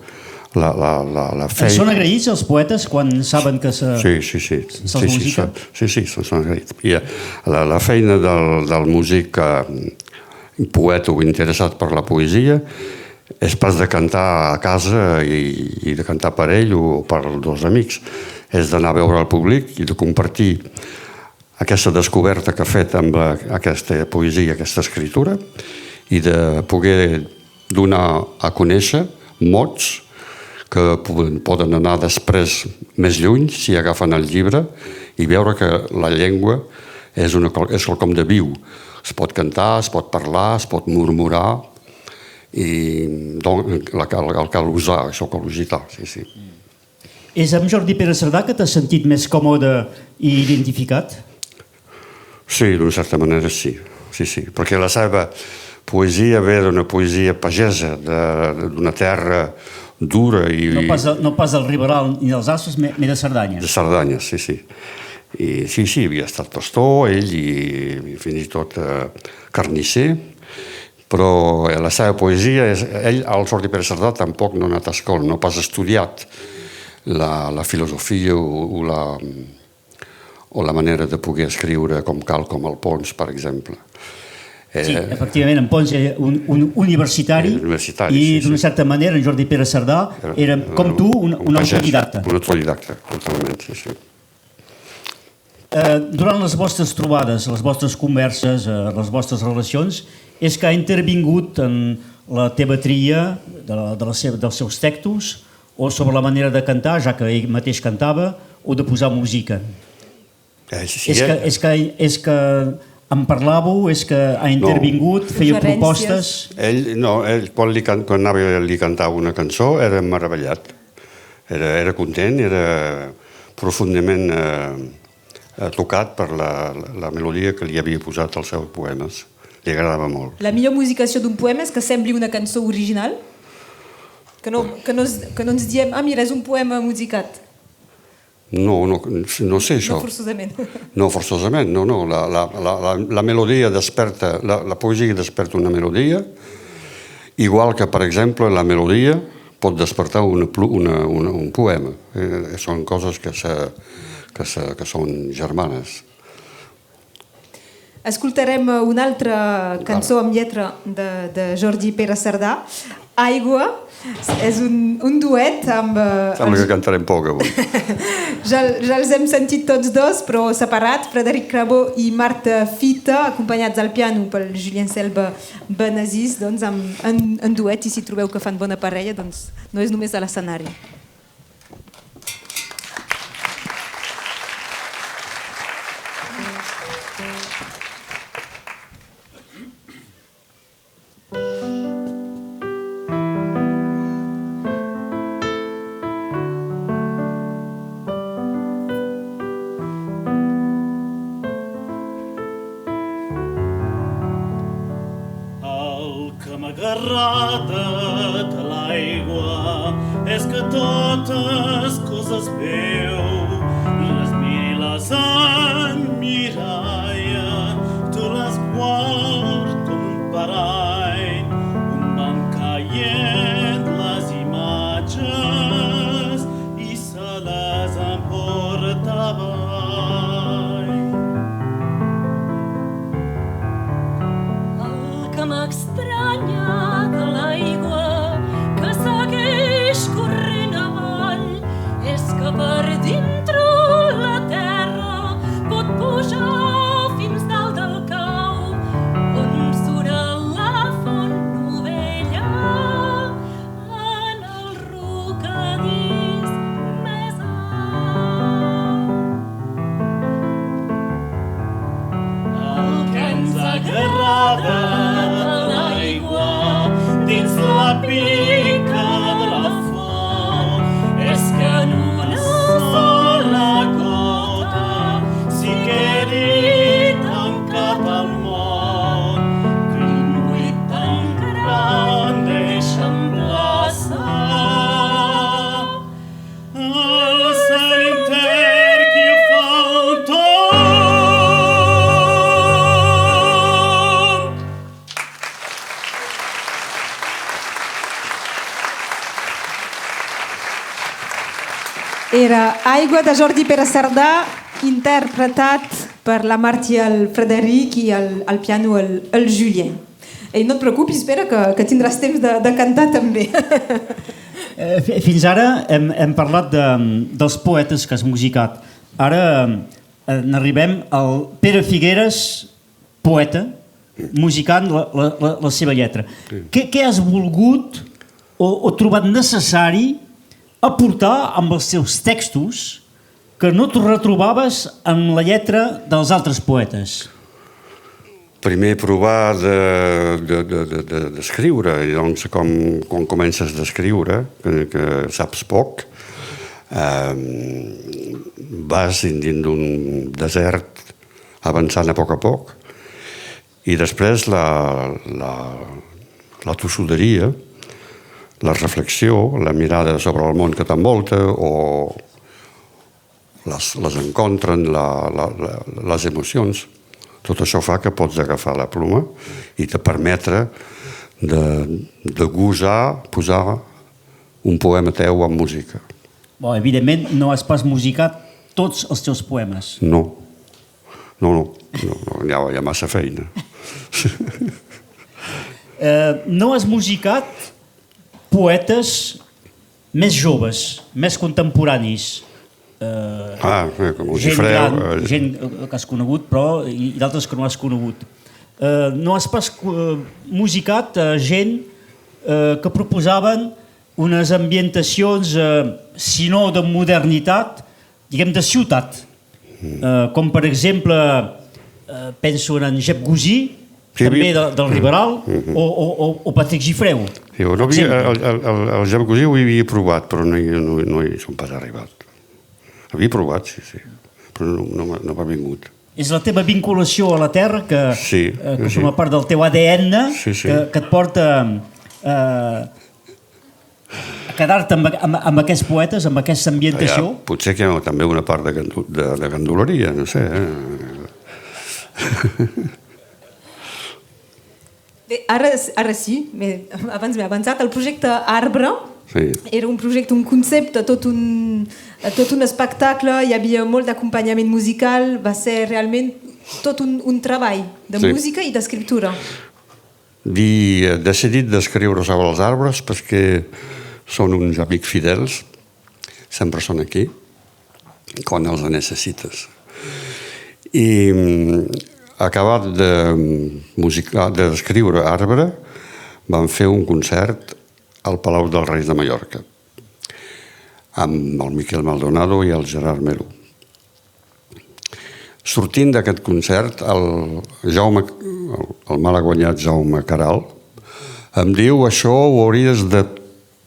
La feina... Són agraïts els poetes quan saben que se'ls musica? Sí, són agraïts. I la feina del músic poeta o interessat per la poesia és pas de cantar a casa i de cantar per ell o per dos amics. És d'anar a veure el públic i de compartir aquesta descoberta que ha fet amb aquesta poesia, aquesta escritura, i de poder donar a conèixer mots que poden anar després més lluny si agafen el llibre i veure que la llengua és quelcom de viu. Es pot cantar, es pot parlar, es pot murmurar i el cal usar, això cal usar, sí. És amb Jordi Pere Cerdà que t'has sentit més còmode i identificat? Sí, d'una certa manera sí, perquè la seva poesia ve d'una poesia pagesa, d'una terra dura i... No pas del Riberal ni dels Assos, ni de Cerdanya. De Cerdanya, sí. I sí, havia estat pastor, ell i fins i tot carnisser, però la seva poesia, el Jordi Pere Cerdà tampoc no ha anat a escola, no ha pas estudiat la filosofia o la manera de poder escriure com cal, com el Pons, per exemple. Sí, efectivament, en Pons era un universitari i d'una certa manera en Jordi Pere Cerdà era, com tu, un autodidacta. Un autodidacta, totalment, sí. Durant les vostres trobades, les vostres converses, les vostres relacions, és que ha intervingut en la teva tria dels seus textos o sobre la manera de cantar, ja que ell mateix cantava, o de posar música? És que en parlàveu, és que ha intervingut, feia propostes... Ell, quan anava a li cantar una cançó, era meravellat. Era content, era profundament tocat per la melodia que li havia posat als seus poemes. Li agradava molt. La millor musicació d'un poema és que sembli una cançó original? Que no ens diem, mira, és un poema musicat. No sé això. No forçosament. No forçosament, no. La melodia desperta, la poesia desperta una melodia, igual que, per exemple, la melodia pot despertar un poema. Són coses que són germanes. Escoltarem una altra cançó amb lletra de Jordi Pere Cerdà, Aigua. És un duet amb... Sembla que cantarem poc avui. Ja els hem sentit tots dos, però separats, Frederic Crabó i Marta Fita, acompanyats al piano pel Julien Selva Benazís, doncs en duet, i si trobeu que fan bona parella, doncs no és només a l'escenari. Agarrada de l'aigua és que totes coses veu, les mira i les emmiralla, tu les guard com un parany, on van caient les imatges i se les emporta avall. El que m'estranya de l'aigua que segueix corrent avall és que per dintre la terra pot pujar fins dalt del cau on surt la font novella en el rocadís més alt. El que ens agrada dins la pica de la font és que en una sola gota s'hi quedi tancat el món, que un buit tan gran deixa emplaçar el cel intern que hi fa el tot. Era Aigua de Jordi Pere Cerdà, interpretat per la Marta i el Frederic i al piano el Julien. I no et preocupis, espera, que tindràs temps de cantar també. Fins ara hem parlat dels poetes que has musicat. Ara n'arribem al Pere Figueres, poeta, musicant la seva lletra. Què has volgut o trobat necessari aportar amb els teus textos que no t'ho retrobaves en la lletra dels altres poetes? Primer provar d'escriure, doncs quan comences d'escriure, que saps poc, vas dins d'un desert avançant a poc, i després la tossuderia, la reflexió, la mirada sobre el món que t'envolta o les encontren, les emocions. Tot això fa que pots agafar la pluma i te permetre de gosar posar un poema teu en música. Bon, evidentment, no has pas musicat tots els teus poemes. No, hi ha massa feina. No has musicat poetes més joves, més contemporanis. Com us Gent Gifreu. gran, gent que has conegut, però i d'altres que no has conegut. No has pas musicat gent que proposaven unes ambientacions, si no de modernitat, diguem de ciutat. Com per exemple, penso en Jep Gusí, també del Riberal, o Patrick Gifreu. El Jep Gusí ho havia provat, però no hi som pas arribat. Havia provat, sí, però no m'ha vingut. És la teva vinculació a la terra que forma part del teu ADN, que et porta a quedar-te amb aquests poetes, amb aquesta ambientació? Potser que també una part de ganduleria, no sé. Ara sí, abans m'he avançat. El projecte Arbre era un projecte, un concepte, tot un espectacle, hi havia molt d'acompanyament musical, va ser realment tot un treball de música i d'escriptura. He decidit d'escriure sobre els arbres perquè són uns amics fidels, sempre són aquí, quan els necessites. I acabat d'escriure Arbre, vam fer un concert al Palau dels Reis de Mallorca, amb el Miquel Maldonado i el Gerard Melo. Sortint d'aquest concert, el malaguanyat Jaume Caral em diu: això ho hauries de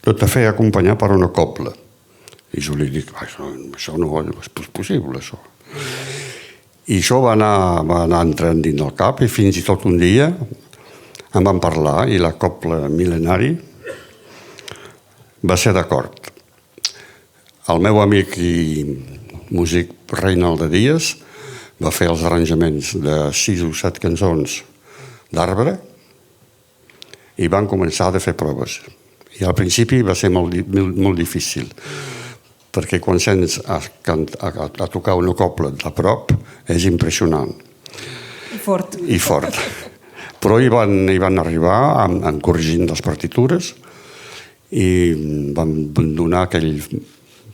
te fer acompanyar per una cobla. I jo li dic: això no és possible, això. I això va anar entrant dins del cap, i fins i tot un dia en vam parlar, i la cobla Mil·lenari va ser d'acord. El meu amic i músic Reinaldo Díaz va fer els arranjaments de 6 o 7 cançons d'Arbre i van començar a fer proves. I al principi va ser molt difícil, perquè quan sents a tocar una cobla de prop és impressionant. I fort. Però hi van arribar corregint les partitures i van donar aquell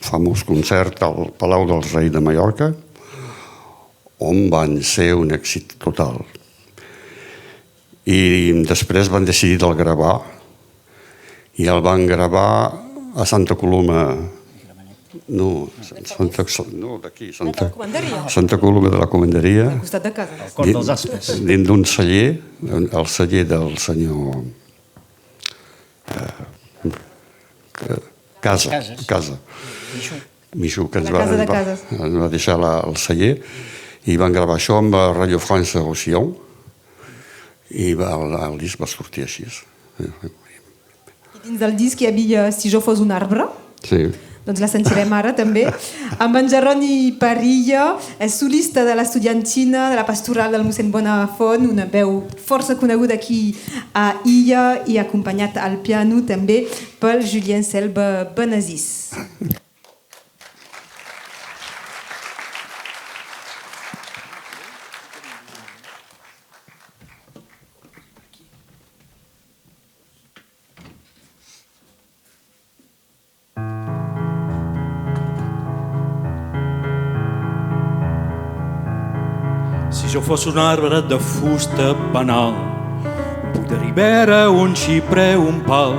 famós concert al Palau dels Reis de Mallorca, on van ser un èxit total. I després van decidir del gravar, i el van gravar a Santa Coloma, d'aquí, Santa Coloma de la Comanderia, al costat de casa. Al cor dels Aspes. Dins d'un celler, el celler del senyor Casa. Michu, que ens va deixar el celler, i van gravar això amb Radio France Roussillon, i el disc va sortir així. I dins del disc hi havia Si jo fos un arbre. Sí. Doncs la sentirem ara també. Amb en Jeroni Parilla, és solista de l'Estudiantina, de la Pastoral del mossèn Bonafont, una veu força coneguda aquí a Illa, i acompanyat al piano també pel Julien Selva Benazís. Si jo fos un arbre de fusta banal, un buc de ribera, un xiprer, un pal,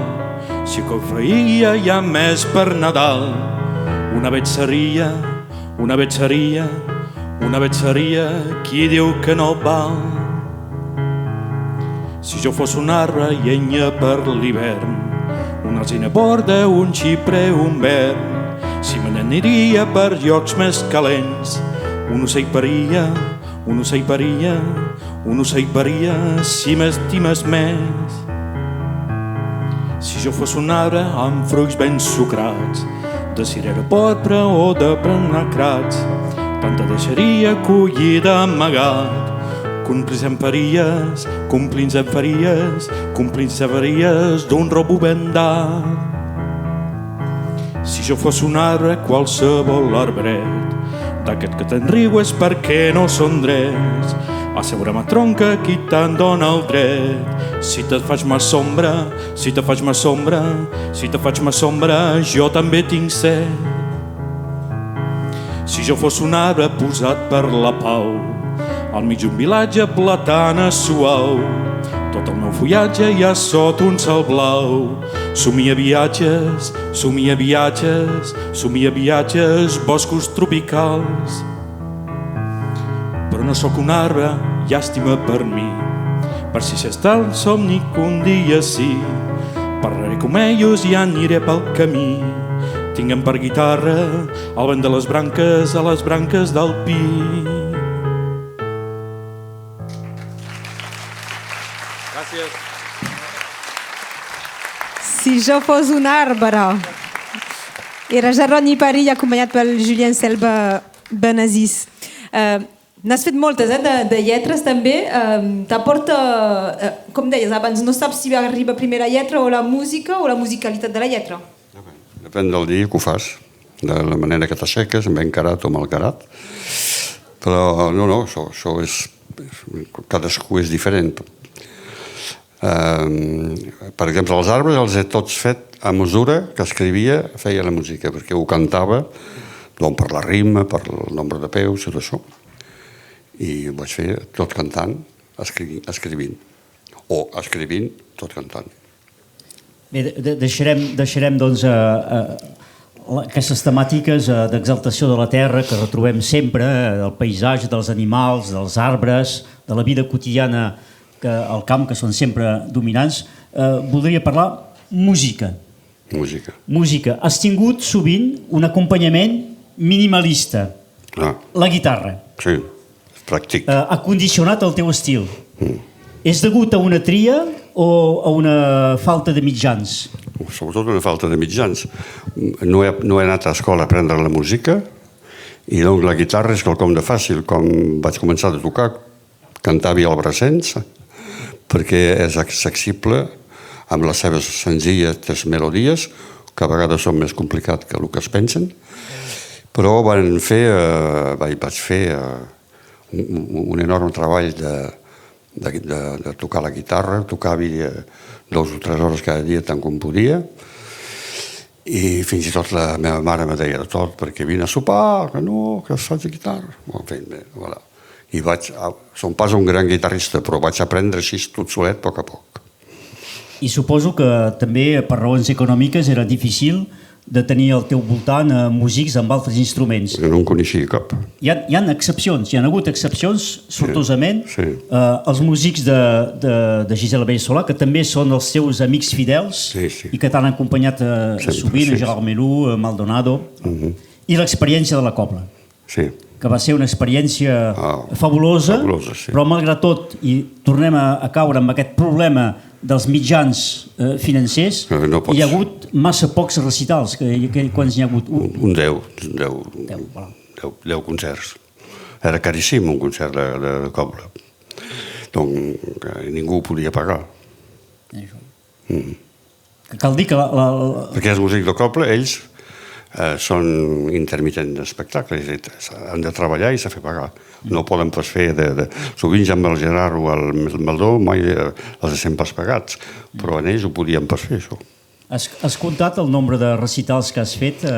si que feia ja més per Nadal, una vetseria, qui diu que no val. Si jo fos un arbre llenya per l'hivern, una alzina borda, un xiprer, un vern, si me n'aniria per llocs més calents, un ocell paria, si m'estimes més. Si jo fos un arbre amb fruits ben sucrats, de cirera porpra o de prenacrats, tant te deixaria collida amagat, complins em faries d'un robo ben dat. Si jo fos un arbre, qualsevol arbret, d'aquest que te'n riu és perquè no són drets. Assegura'm a tronca qui te'n dona el dret. Si te faig ma sombra, si te faig ma sombra, si te faig ma sombra, jo també tinc set. Si jo fos un arbre posat per la pau, al mig d'un vilatge platana suau, tot el meu fullatge hi ha sota un cel blau. Somia viatges, somia viatges, somia viatges, boscos tropicals. Però no sóc un arbre, llàstima per mi, per si s'està el somni que un dia sí. Parlaré com ells i aniré pel camí. Tinguem per guitarra el vent de les branques a les branques del pi. Gràcies. Si jo fos un arbre. Era Jeroni Perill, acompanyat pel Julien Selva Benazís. N'has fet moltes, de lletres també. T'aporta, com deies abans, no saps si arriba primer la lletra o la música o la musicalitat de la lletra. Depèn del dia que ho fas, de la manera que t'aixeques, ben carat o mal carat. Però no, això és... Cadascú és diferent. Per exemple, els arbres els he tots fet a mesura que escrivia, feia la música, perquè ho cantava per la rima, per el nombre de peus i tot això. I ho vaig fer tot cantant, escrivint. O escrivint, tot cantant. Bé, deixarem doncs, aquestes temàtiques d'exaltació de la terra que retrobem sempre, del paisatge, dels animals, dels arbres, de la vida quotidiana al camp, que són sempre dominants. Voldria parlar música. Música. Has tingut sovint un acompanyament minimalista. La guitarra. Sí, pràctic. Ha condicionat el teu estil. És degut a una tria o a una falta de mitjans? Sobretot una falta de mitjans. No he anat a escola a aprendre la música i doncs la guitarra és quelcom de fàcil. Com vaig començar a tocar, cantava al Brassens, perquè és accessible amb les seves senzilles melodies, que a vegades són més complicats que el que es pensen, però vaig fer un enorme treball de tocar la guitarra, tocava 2 o 3 hores cada dia tant com podia, i fins i tot la meva mare me deia de tot, perquè vine a sopar, que no, que es faig guitarra. Voilà. I som pas un gran guitarrista, però vaig aprendre així tot solet, a poc a poc. I suposo que també per raons econòmiques era difícil de tenir al teu voltant músics amb altres instruments. No en coneixia cap. Hi ha excepcions, hi ha hagut excepcions, sortosament. Els músics de Gisela Belsolà, que també són els seus amics fidels i que t'han acompanyat sovint, Gerard Melú, Maldonado, i l'experiència de la cobla. Sí. Que va ser una experiència fabulosa, però malgrat tot, i tornem a caure amb aquest problema dels mitjans financers, hi ha hagut massa pocs recitals. Quants n'hi ha hagut? Un 10 concerts. Era caríssim un concert de cobla. Donc ningú ho podia pagar. Cal dir que... Perquè els músics de cobla, ells són intermitents d'espectacles, han de treballar i s'ha de fer pagar. No poden pas fer... Sovint ja amb el Gerard o el Maldó mai els sent pas pagats, però en ells ho podien pas fer, això. Has comptat el nombre de recitals que has fet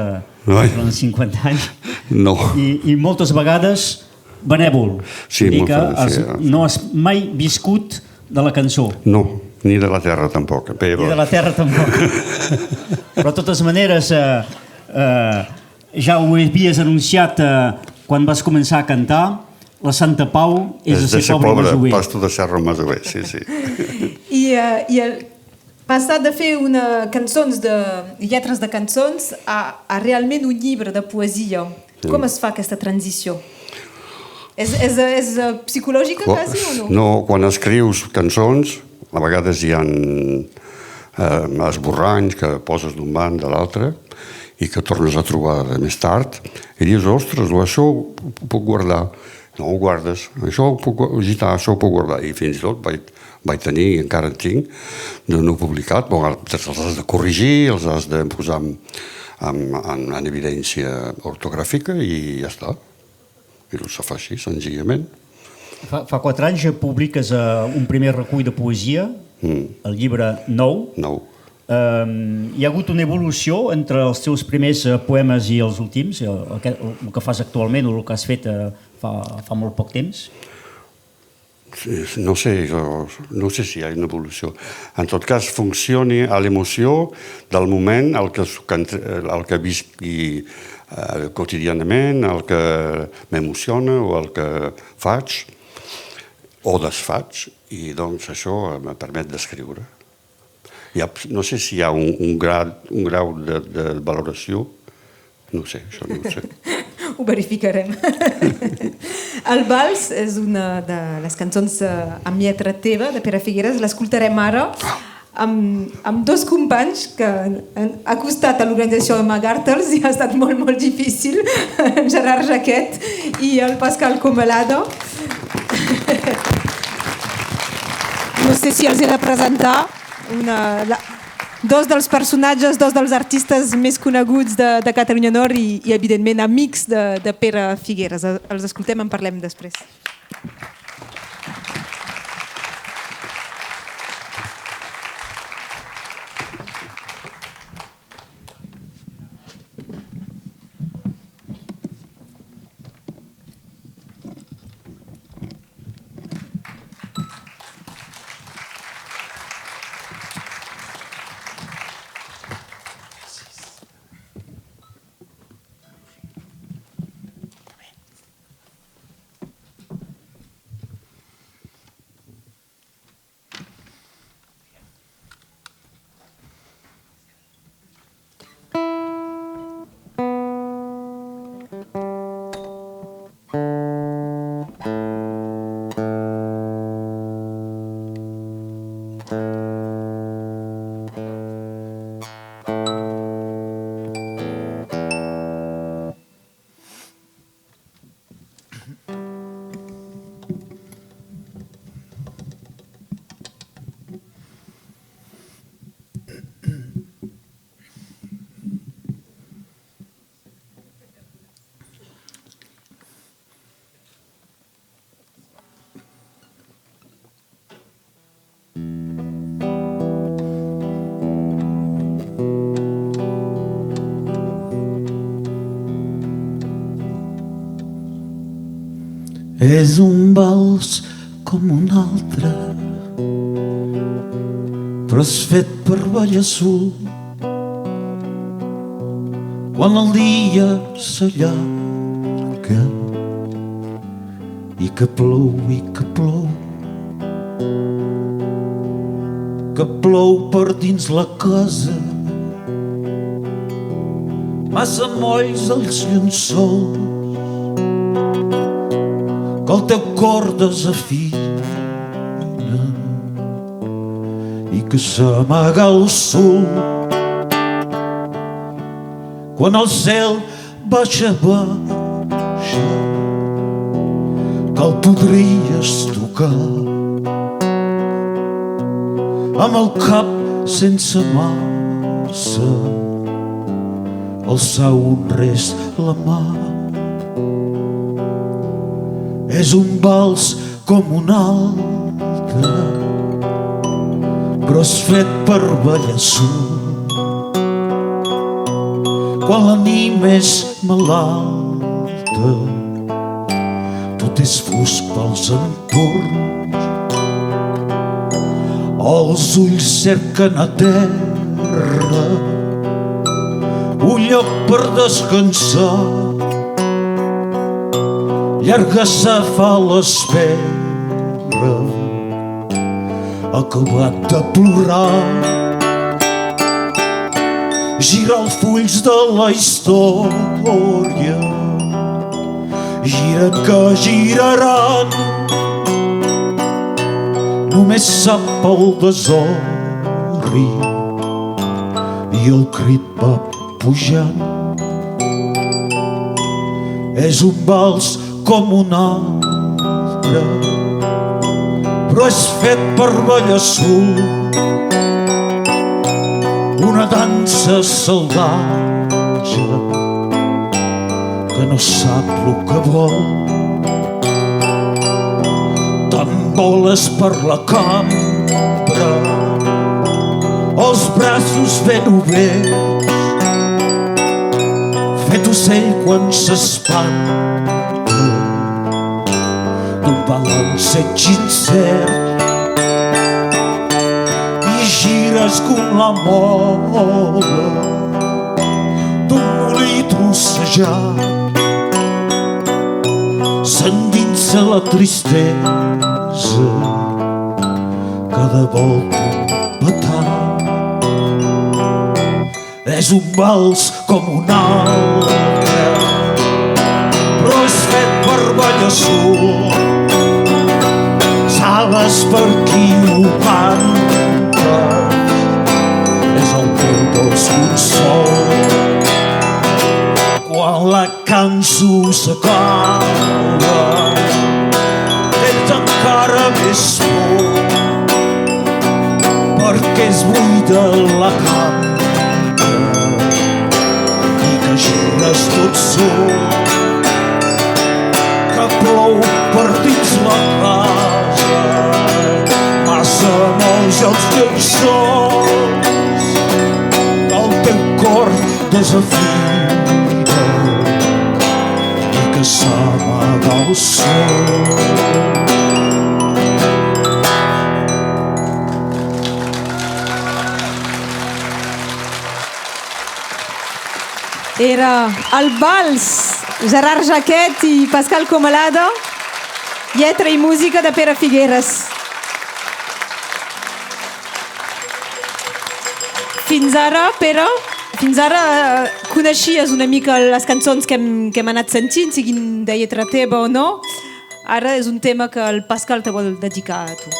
durant 50 anys? No. I moltes vegades benèvol. Sí, no has mai viscut de la cançó. No, ni de la terra tampoc. Ni de la terra tampoc. Però de totes maneres... ja ho havies anunciat quan vas començar a cantar, la Santa Pau és de ser pobre masover. Pasto de ser masover, sí. I passar de fer lletres de cançons a realment un llibre de poesia, com es fa aquesta transició? És psicològica quasi o no? No, quan escrius cançons, a vegades hi ha esborranys que poses d'un band de l'altre i que tornes a trobar més tard i dius, ostres, això ho puc guardar. No ho guardes, això ho puc guardar. I fins i tot vaig tenir, i encara en tinc, de no publicat. Els has de corregir, els has de posar en evidència ortogràfica i ja està. I ho fa així, senzillament. Fa 4 anys publiques un primer recull de poesia, el llibre Nou. Hi ha hagut una evolució entre els teus primers poemes i els últims, el que fas actualment o el que has fet fa molt poc temps? No sé si hi ha una evolució. En tot cas, funcioni a l'emoció del moment, el que visqui quotidianament, el que m'emociona o el que faig o desfaig, i doncs això em permet d'escriure. No sé si hi ha un grau de valoració, no sé, això no ho sé. Ho verificarem. El Vals és una de les cançons amb lletra teva, de Pere Figueres. L'escoltarem ara amb 2 companys que han acostat a l'organització de MacArthurs i ha estat molt, molt difícil, en Gerard Jaquet i el Pascal Comelado. No sé si els he de presentar 2 dels personatges, 2 dels artistes més coneguts de Catalunya Nord i evidentment amics de Pere Figueres. Els escoltem, en parlem després. És un vals com un altre, però és fet per ball azul. Quan el dia s'allarga i que plou que plou per dins la casa, massa molls els llençols, que el teu cor desafina i que s'amaga el sol quan el cel baixa, que el podries tocar amb el cap sense massa, alçar un res la mà. És un vals com un altre, però és fet per ballar sol. Quan l'ànima és malalta, tot és fosc pels entorns. Els ulls cerquen a terra un lloc per descansar. Llarga se fa l'espera, acabat de plorar. Gira els fulls de la història, giren que giraran. Només sap el desorri i el crit va pujant. És un vals com un altre, però és fet per ballar sol. Una dansa saldana platja que no sap el que vol. Te'n voles per la cambra, els braços ben oberts, fet ocell quan s'espanta d'un balanceig incert, i gires com la mola d'un molí trossejat. S'endinsa la tristesa que de volta petar. És un vals com un altre, però és fet per ballassut. Sabes per qui ho cantes, és el teu dolç consol. Quan la cançó s'acaba, tens encara més por, perquè és buida la cambra i que gires tot sol, que plou per dins la casa, massa molts els teus sons, el teu cor desafia que s'amaga el sol. Era el vals, Gerard Jaquet i Pascal Comalada, lletra i música de Pere Figueres. Fins ara, Pere, coneixies una mica les cançons que hem anat sentint, siguin de lletra teva o no. Ara és un tema que el Pascal te vol dedicar a tu.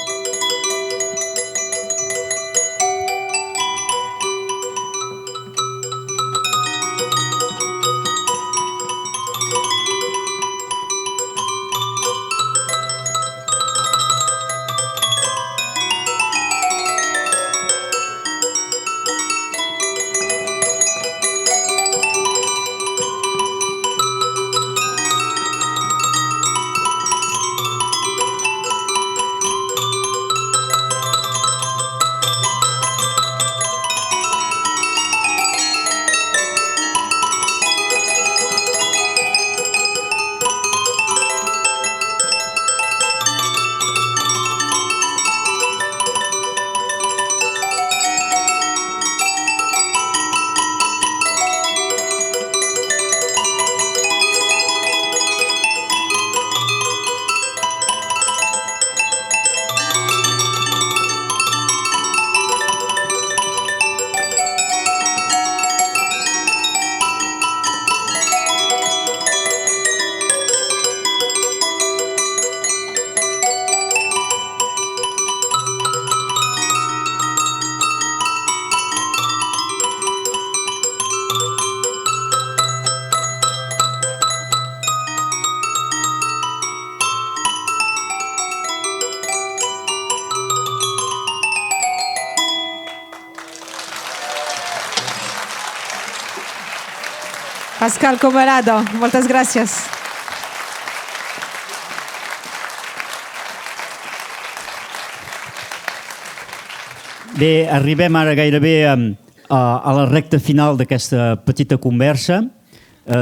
Pascal Comalada, moltes gràcies. Bé, arribem ara gairebé a la recta final d'aquesta petita conversa.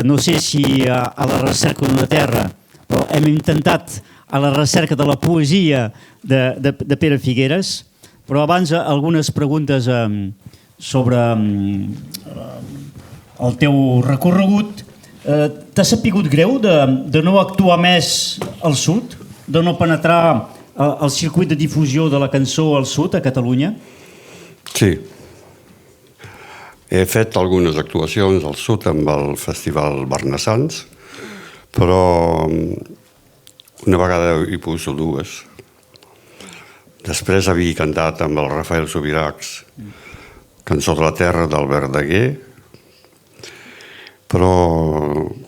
No sé si a la recerca d'una terra, però hem intentat a la recerca de la poesia de Pere Figueres. Però abans algunes preguntes sobre el teu recorregut. T'ha sapigut greu de no actuar més al sud? De no penetrar el circuit de difusió de la cançó al sud, a Catalunya? Sí. He fet algunes actuacions al sud amb el Festival Barnassans, però una vegada hi poso dues. Després havia cantat amb el Rafael Subirachs Cançó de la Terra d'Albert Daguer, però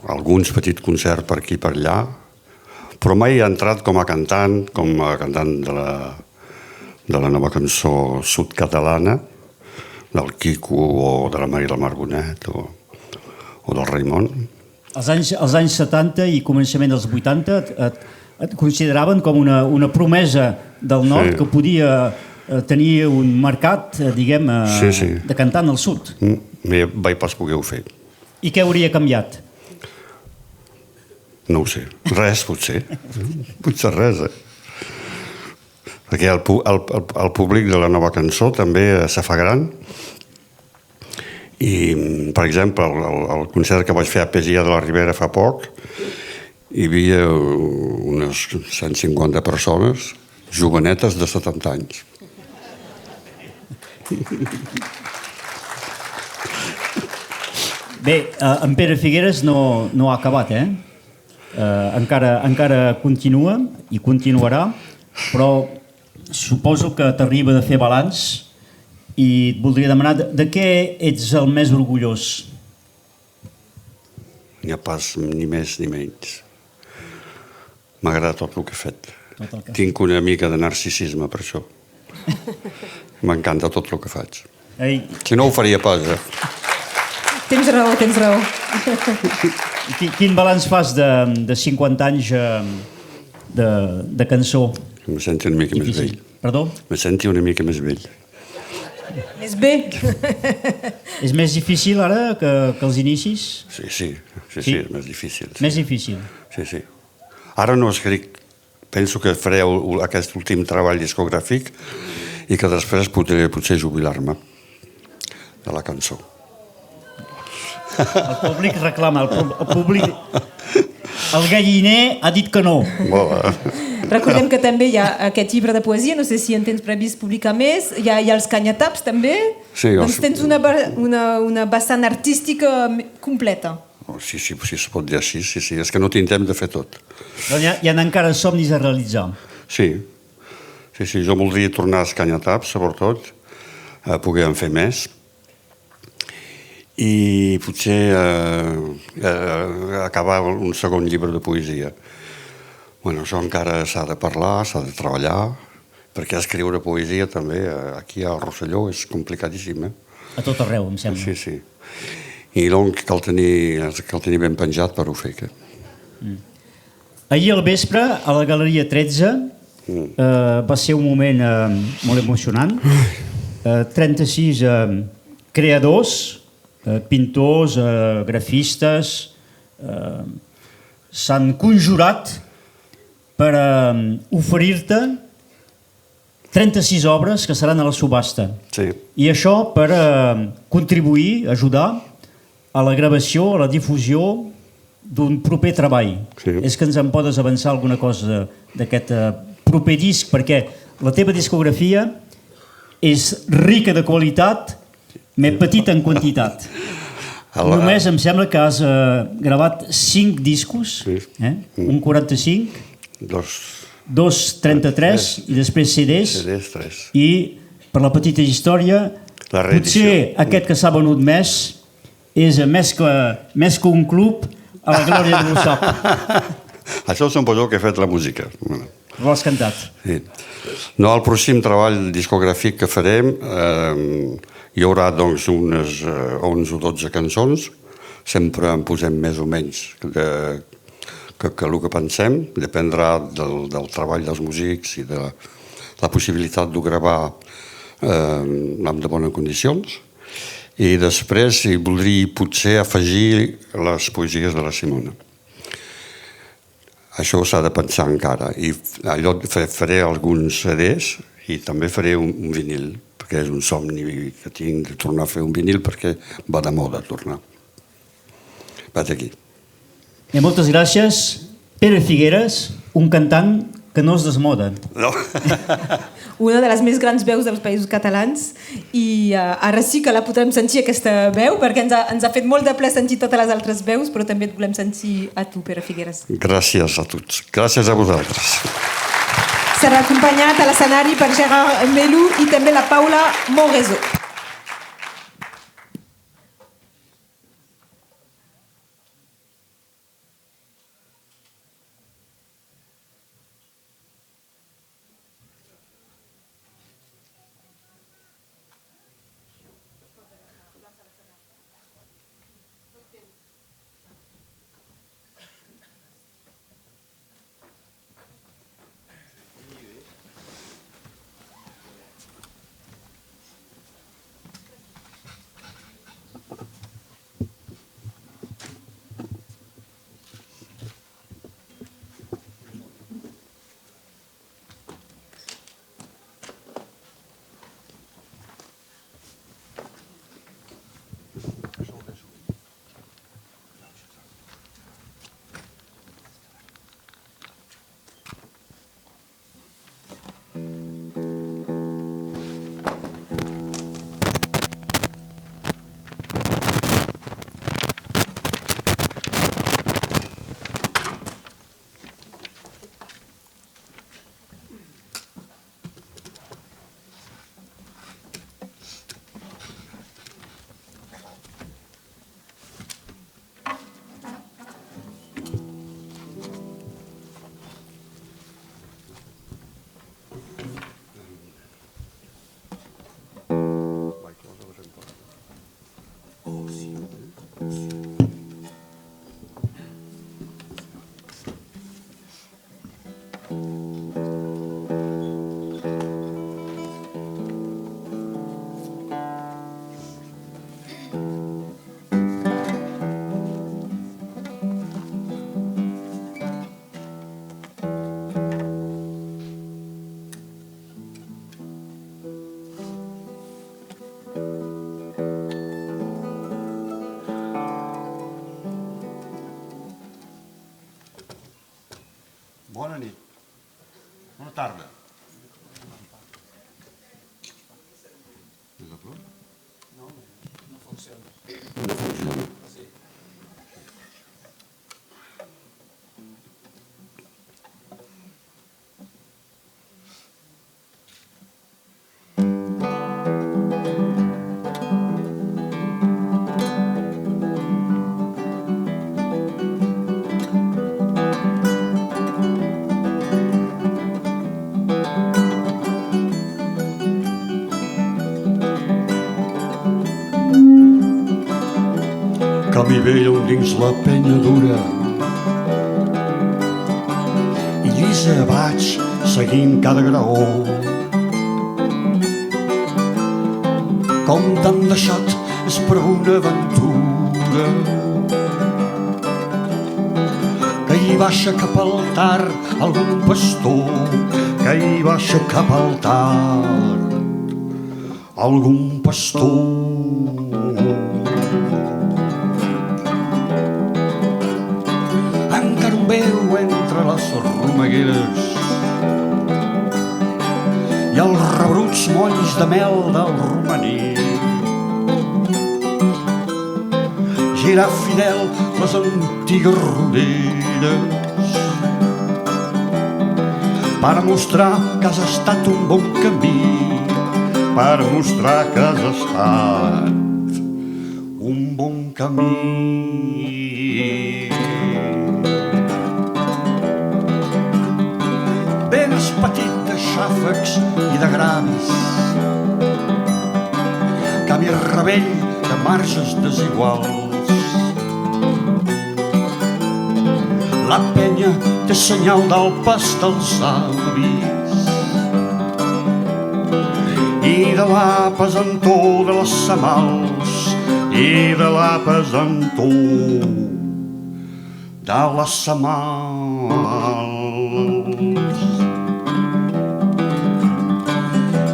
alguns petits concerts per aquí i per allà, però mai he entrat com a cantant de la nova cançó sud-catalana, del Quico o de la Maria Margonet o del Raimon. Als anys 70 i començament dels 80 et consideraven com una promesa del nord que podia tenir un mercat, diguem, de cantant al sud. Vaig pas poder-ho fer. I què hauria canviat? No ho sé. Res, potser. Potser res, Perquè el públic de la nova cançó també se fa gran. I, per exemple, el concert que vaig fer a Pesia de la Ribera fa poc, hi havia unes 150 persones, jovenetes de 70 anys. Bé, en Pere Figueres no ha acabat, encara continua i continuarà, però suposo que t'arriba de fer balanç i et voldria demanar de què ets el més orgullós? N'hi ha pas ni més ni menys. M'agrada tot el que he fet. Tinc una mica de narcisisme per això. M'encanta tot el que faig. Si no ho faria pas, Tens raó. Quin balanç fas de 50 anys de cançó? Em sento una mica més vell. Perdó? Me sento una mica més vell. Més bé. És més difícil ara que els inicis? Sí, és més difícil. Més difícil? Sí. Ara no escric, penso que faré aquest últim treball discogràfic i que després podré potser jubilar-me de la cançó. El públic reclama, el públic... El galliner ha dit que no. Recordem que també hi ha aquest llibre de poesia, no sé si en tens previst publicar més, hi ha els canyataps també, doncs tens una vessant artística completa. Sí, es pot dir així, sí, és que no tinc temps de fer tot. Hi ha encara somnis a realitzar. Sí, jo voldria tornar als canyataps, sobretot, a poder en fer més, i potser acabar un segon llibre de poesia. Bueno, això encara s'ha de parlar, s'ha de treballar, perquè escriure poesia també aquí al Rosselló és complicadíssim. A tot arreu, em sembla. Sí. I doncs cal tenir ben penjat per ho fer. Ahir al vespre, a la Galeria 13, va ser un moment molt emocionant. 36 creadors, pintors, grafistes, s'han conjurat per oferir-te 36 obres que seran a la subhasta. Sí. I això per contribuir, ajudar a la gravació, a la difusió d'un proper treball. Sí. És que ens en podes avançar alguna cosa d'aquest proper disc, perquè la teva discografia és rica de qualitat, més petita en quantitat. Només em sembla que has gravat 5 discos, un 45, dos 33 i després CDs, i per la petita història, potser aquest que s'ha venut més és més que un club a la glòria de l'USAP. Això suposo jo que he fet la música. L'has cantat. Sí. No, el pròxim treball discogràfic que farem hi haurà doncs unes 11 o 12 cançons, sempre en posem més o menys que el que pensem, dependrà del treball dels músics i de la possibilitat de gravar en de bones condicions. I després hi voldria potser afegir les poesies de la Simona. Això s'ha de pensar encara. I allò faré alguns CDs i també faré un vinil, perquè és un somni que tinc de tornar a fer un vinil perquè va de moda tornar. Vaig aquí. Moltes gràcies. Pere Figueres, un cantant que no es desmoda. No. Una de les més grans veus dels països catalans i ara sí que la podrem sentir aquesta veu perquè ens ha fet molt de plaer sentir totes les altres veus, però també et volem sentir a tu, Pere Figueres. Gràcies a tots. Gràcies a vosaltres. Serà acompanyat a l'escenari per Gérard Melou i també la Paula Montrezo. tarda. No funciona. Camí vell dins la penya dura i llisa vaig seguint cada graó. Com t'han deixat és per una aventura que hi baixa cap al tard algun pastor, que hi baixa cap al tard algun pastor. Veu entre les romegueres i els rebruts molls de mel del romaní. Girar fidel les antigues roderes per mostrar que has estat un bon camí, per mostrar que has estat un bon camí. Petit de xàfecs i de grans, camí rebell de marges desiguals. La penya té senyal del pas dels avis i de la pesantor de les semals, i de la pesantor de les semals.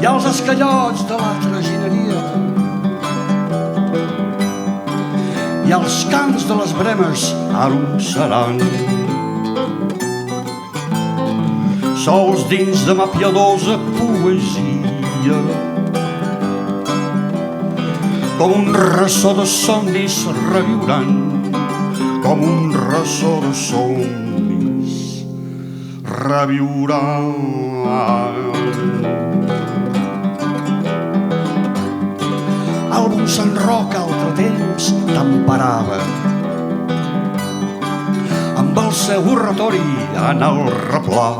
I els escallots de la tragineria i els cants de les bremes arronsaran sols dins de ma piadosa poesia, com un ressò de somnis reviuran, com un ressò de somnis reviuran. Algun Sant Roc altre temps temperava amb el seu oratori en el replà,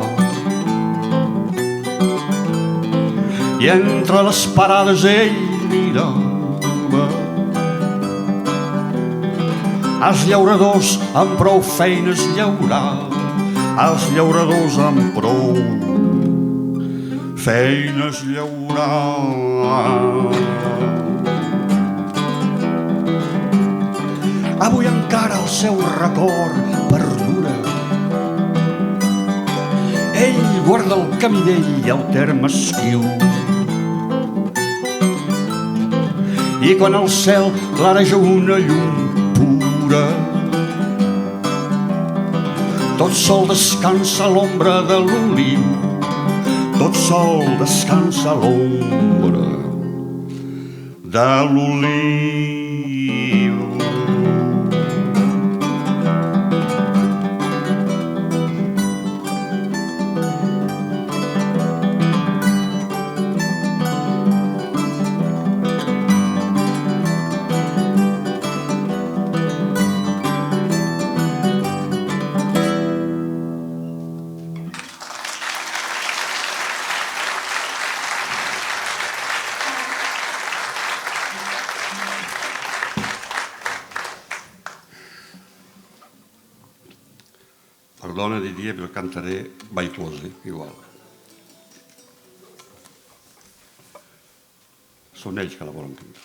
i entre les parades ell mirava els llauradors amb prou feines llaurar, els llauradors amb prou feines llaurar. Avui encara el seu record perdura. Ell guarda el camí vell i el terme esquiu, i quan el cel clareja una llum pura, tot sol descansa a l'ombra de l'oliu, tot sol descansa a l'ombra de l'oliu. Perdona, Didier, però cantaré Baitlosi, igual. Són ells que la volen cantar.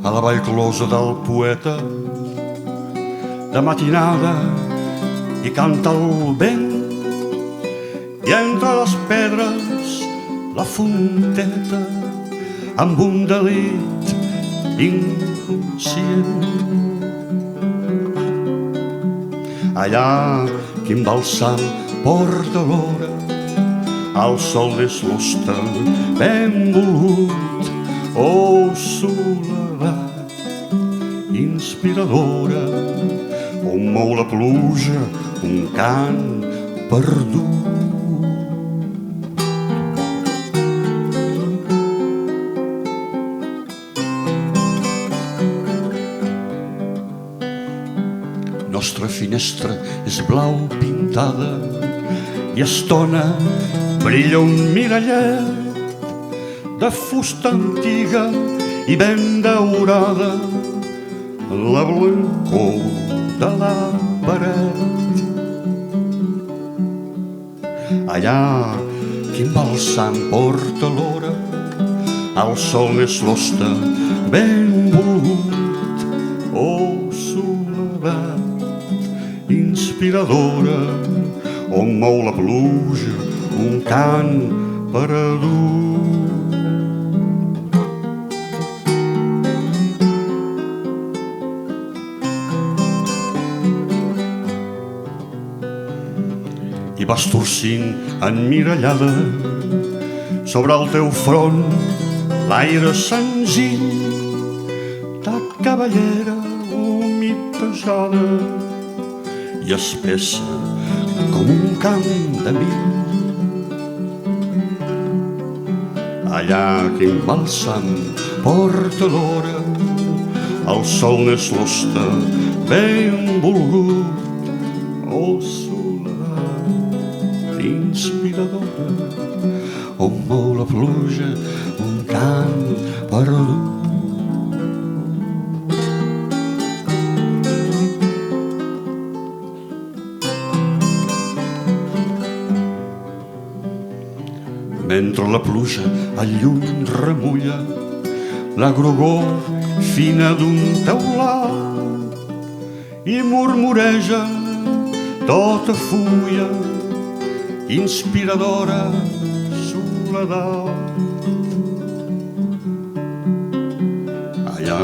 A la Baitlosa del poeta, de matinada, i canta el vent i entre les pedres la fonteta amb un delit inconscient. Allà quin balsam porta l'hora, al sol deslusta ben volut, oh soledat inspiradora, on mou la pluja un cant perdut. Nostra finestra és blau pintada i a estona brilla un mirallet de fusta antiga i ben daurada la blancor de la paret. Allà quin balsam porta l'hora, al sol més l'hoste ben volut, oh soledat inspiradora, on mou la pluja un cant perdut. I vas torcint emmirallada sobre el teu front l'aire senzill de cavallera humitejada i espessa com un camp de mill. Allà quin balsam porta l'hora, el sol n'és l'hoste ben volgut, oh soledat inspiradora, on mou la pluja un cant perdut. Mentre la pluja al lluny remulla la grogor fina d'un teulat i murmureja tota fulla inspiradora soledat. Allà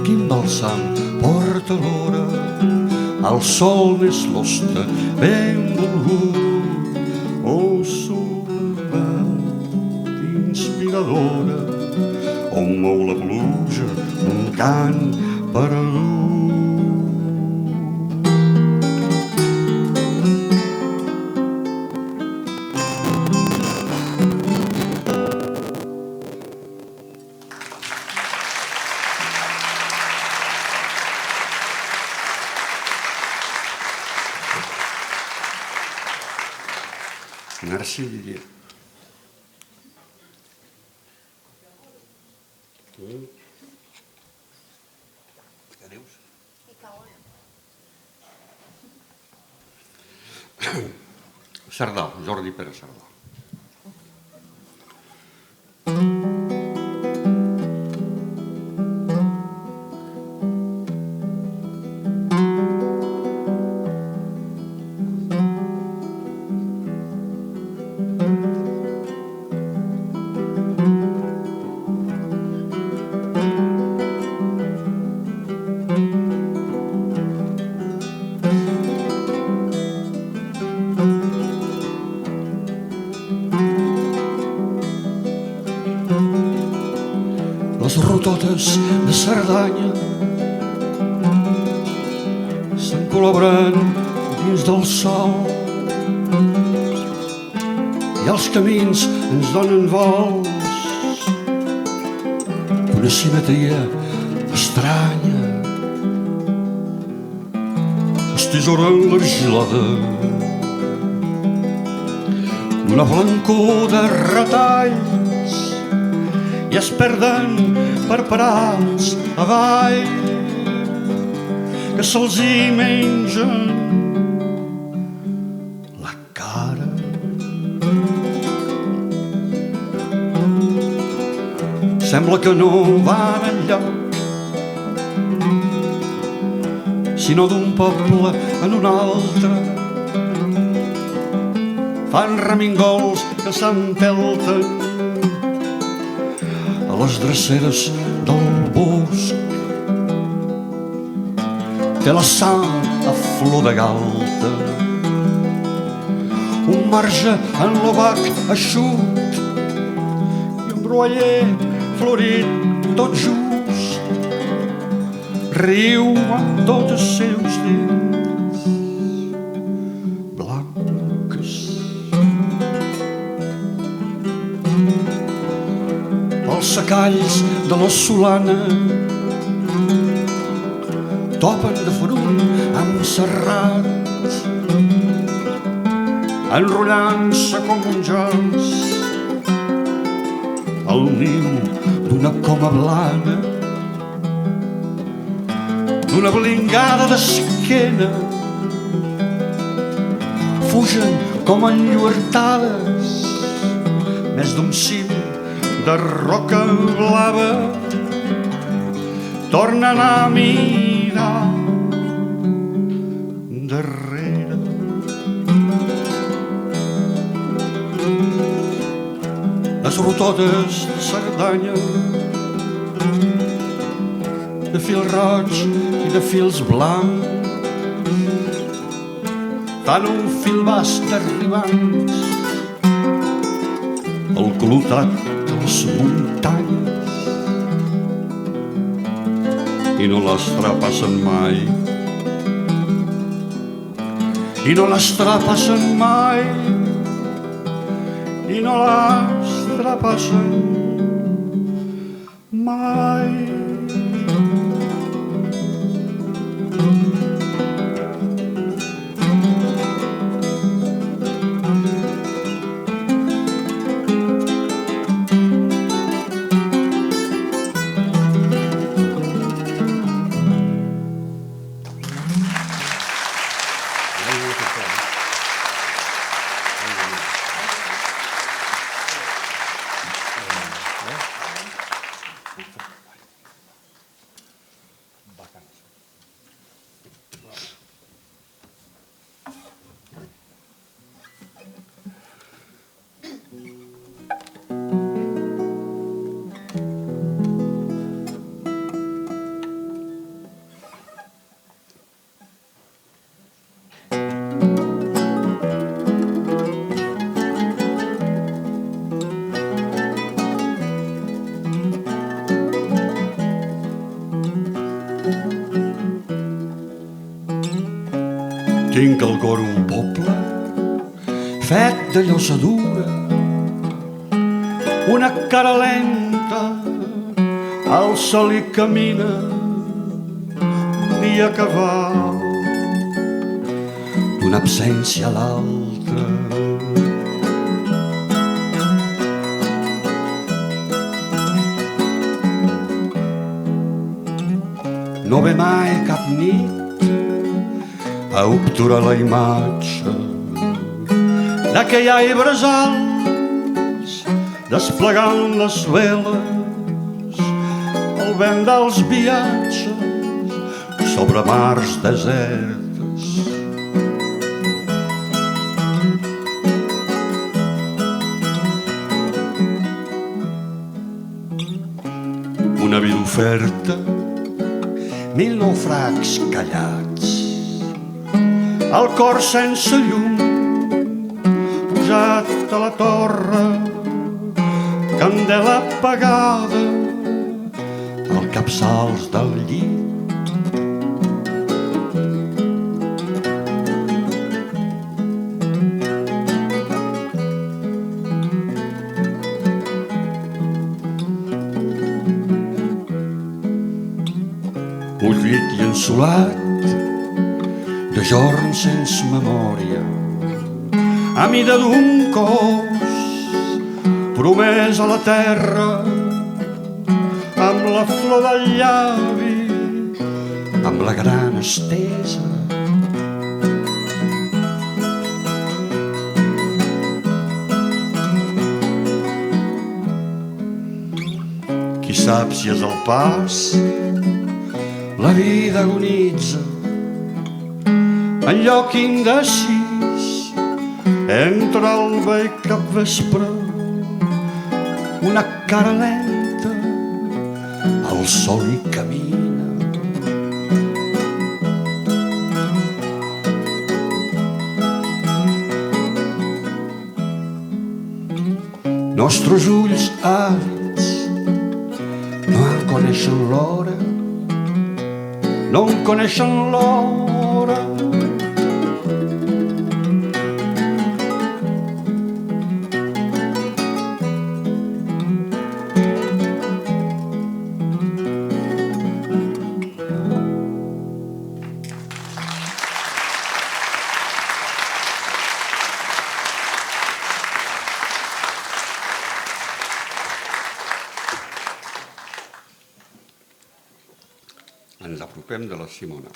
quin balsam porta l'hora, al sol n'és l'hoste ben volgut, oh inspiradora, on mou la pluja un cant perdut. Merci Didier. Cerdà, Jordi Pere Cerdà. Les rototes de Cerdanya s'encolobren dins del sol i els camins ens donen vols d'una simetria estranya. Es tisoren l'argilada d'una blancor de retalls i es perden per parats avall que se'ls hi mengen la cara. Sembla que no van enlloc, sinó d'un poble en un altre, fan remingols que s'empelten a les dreceres del bosc. Té la sang a flor de galta, un marge en l'obac eixut i un broller florit tot just. Riu amb tots els seus dents blanques. Els secalls de la Solana topen de forum amb serrats, enrotllant-se com un jaç al niu d'una coma blana, d'una blingada d'esquena. Fugen com enlluertades més d'un cim de roca blava, tornen a mirar darrere. Les rototes de Cerdanya, de fil roig i de fils blancs, fan un fil bast d'arribants al clotat de les muntanyes i no les trapassen mai, i no les trapassen mai, i no les trapassen mai. Tinc al cor un poble fet de llosa dura, una cara lenta al sol hi camina un dia que va d'una absència a l'altra. No ve mai cap nit a obturar la imatge d'aquell ai brasals desplegant les veles al vent dels viatges sobre mars desertes. Una vida oferta, 1000 naufrags callats, el cor sense llum, posat a la torre, candela apagada, al capçals del llit. Bullit i ensolat, de jorn sense memòria, a mida d'un cos promès a la terra, amb la flor del llavi, amb la gran estesa. Qui sap si és el pas, la vida agonitza en lloc indecis entre alba i capvespre, una cara lenta, el sol hi camina. Nostres ulls àvids no en coneixen l'hora, no en coneixen l'hora. Ens apropem de la Simona.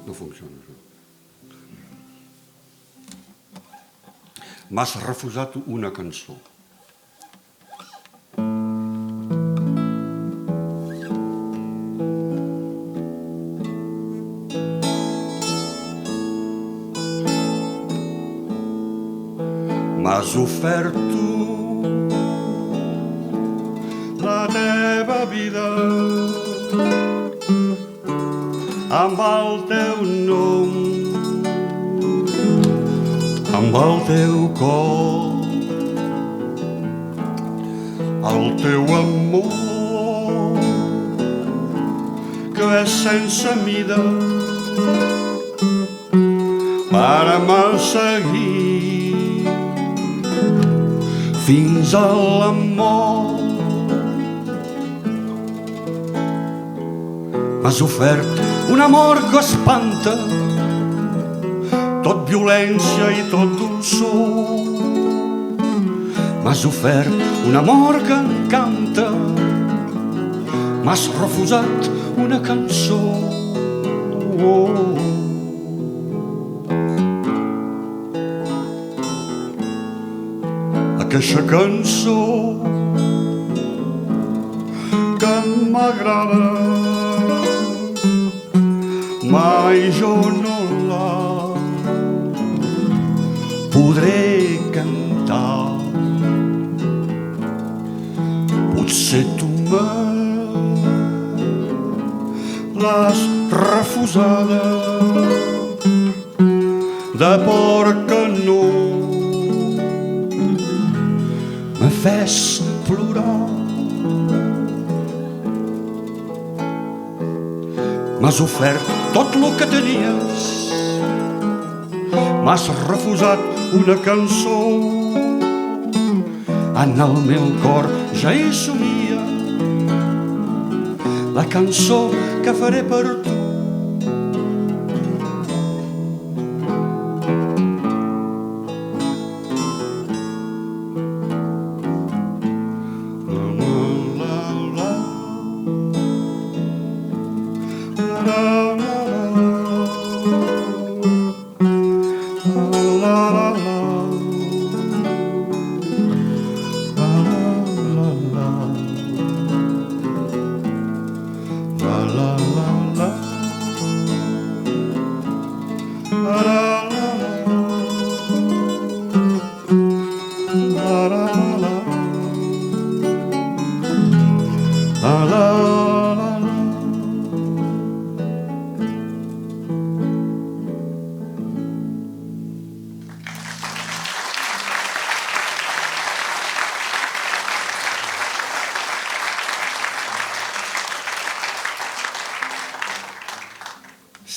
No funciona això. M'has refusat una cançó. M'has ofert tu la teva vida amb el teu nom, amb el teu cor, el teu amor, que és sense mida, per me seguir fins a la mort. M'has ofert un amor que espanta, tot violència i tot dolçor. M'has ofert un amor que encanta, m'has refusat una cançó. Aquesta cançó que m'agrada, mai jo no la podré cantar. Potser tu me l'has refusada de por que no me fes plorar. M'has ofert tot el que tenies, m'has refusat una cançó. En el meu cor ja hi somia la cançó que faré per tu.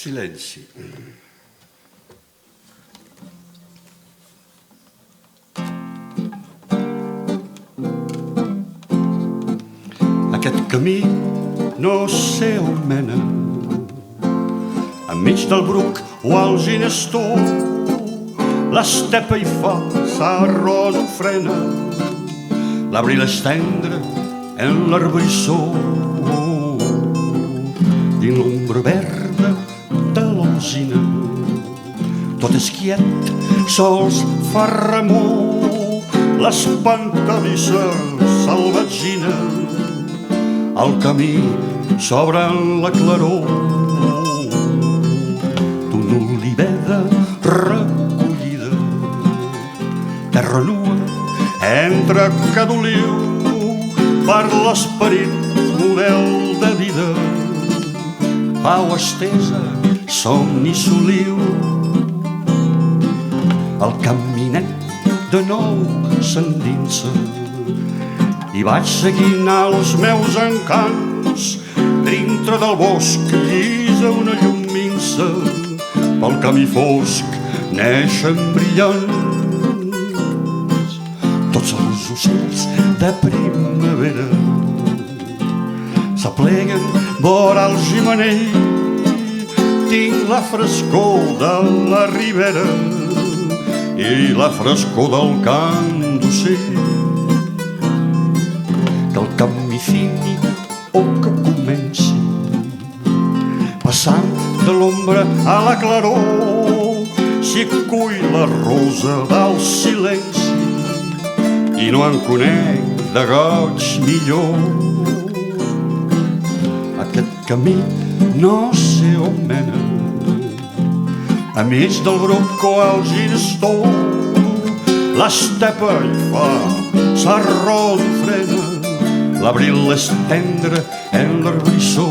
Silenci. Aquest camí no sé on mena, enmig del bruc o al ginestor, l'estepa hi fa sa rosa ofrena, l'abril és tendre en l'arbrissó. dins l'ombra verda de l'alzina. Tot és quiet, sols fa remor l'espantadissa salvatgina. Al camí s'obre la claror d'una oliveda recollida. Terra nua entre cadoliu per l'esperit model de vida. Pau estesa, somni soliu. El caminet de nou s'endinsa i vaig seguint els meus encants. Dintre del bosc llisa una llum minsa, pel camí fosc neixen brillants tots els ocells de primavera. S'apleguen vora el gimenell, tinc la frescor de la ribera i la frescor del cant d'ocell. Que el camí fini o que comenci, passant de l'ombra a la claror, si cull la rosa del silenci i no en conec de goig millor. Aquest camí no sé on mena, a mig del grup el ginestó, l'estepa hi fa sarró d'ofrena, l'abril és tendre en l'arbrissó.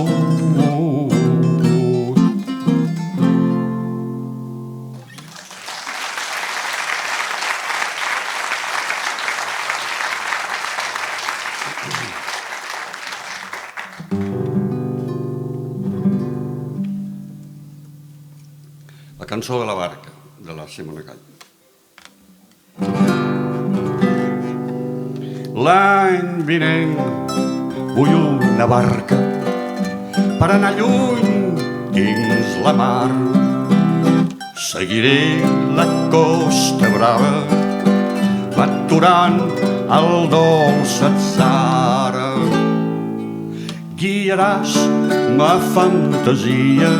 La cançó de la barca, de la Simona Call. L'any vinent vull una barca per anar lluny dins la mar. Seguiré la costa brava, aturant el dolç atzar. Guiaràs ma fantasia,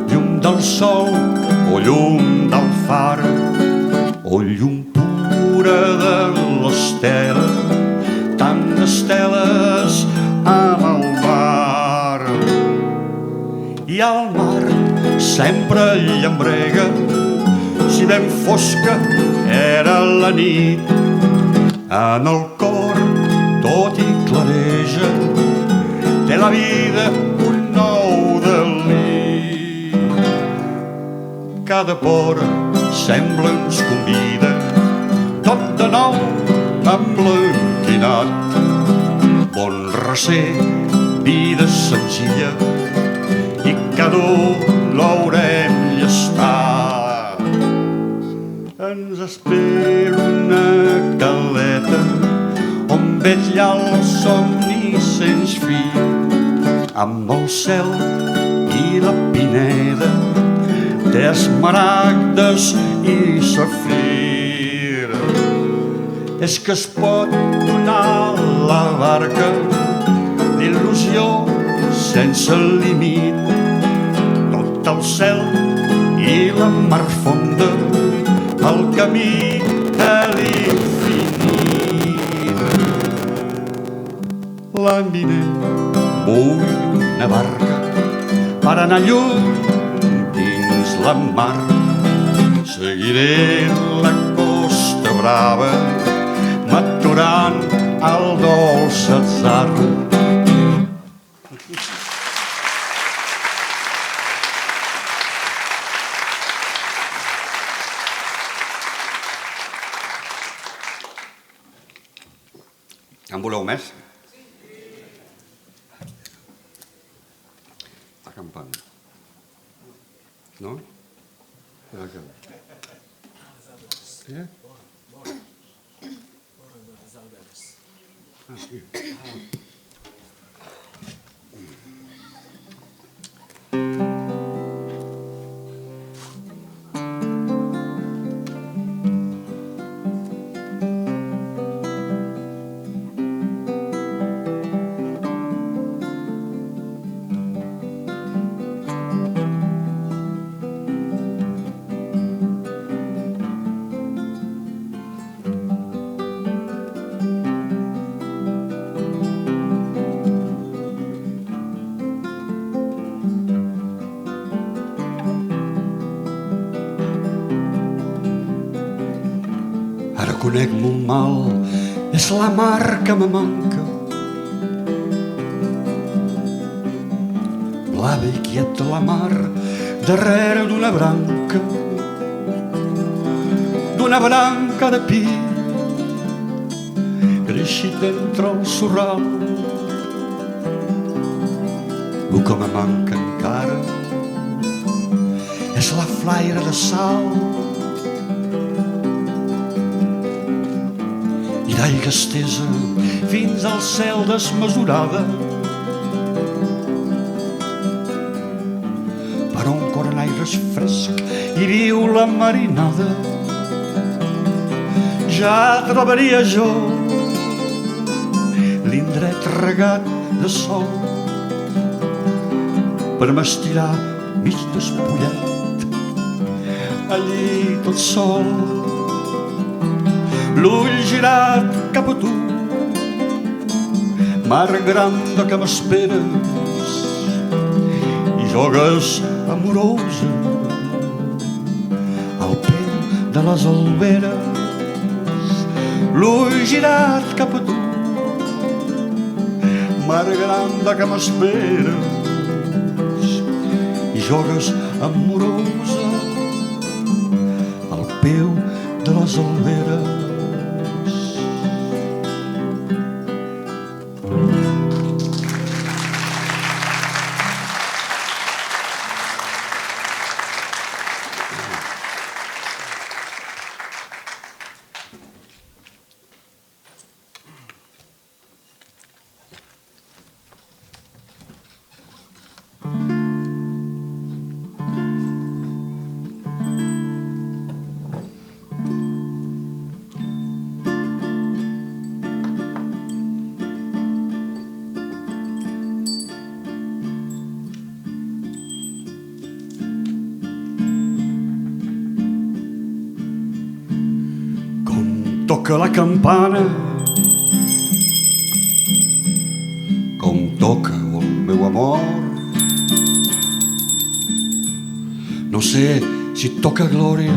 llum del sol o llum del far, o llum pura de l'estela, tant d'esteles amb el mar. I al mar sempre hi embrega, si ben fosca era la nit, en el cor tot hi clareja, té la vida un nou delit. Cada pora sembla ens convida, tot de nou emblanquinat. Bon recer, vida senzilla, i cada un l'haurem llestat. Ens espera una caleta on vetllar el somni sens fi, amb el cel i la pineda té esmaragdes i safir. És que es pot donar la barca d'il·lusió sense límit, tot el cel i la mar fonda, el camí de l'infinit. L'any vinent vull una barca per anar lluny dins la mar. Seguiré la costa brava, maturant el dolç atzar. En voleu més? Acampant. No? Sí? Ah, sí. conec molt mal, és la mar que me manca. Blava i quieta la mar, darrere d'una branca de pi, creixit entre el sorral. El que me manca encara és la flaire de sal i d'aigua estesa fins al cel desmesurada, per on corren aires fresc i viu la marinada. Ja trobaria jo l'indret regat de sol per m'estirar mig despullat allí tot sol, l'ull girat cap a tu, mar grande que m'esperes i jogues amorosa al peu de les alberes. L'ull girat cap a tu, mar grande que m'esperes i jogues amorosa al peu de les alberes. Toca la campana, com toca el meu amor. No sé si toca glòria,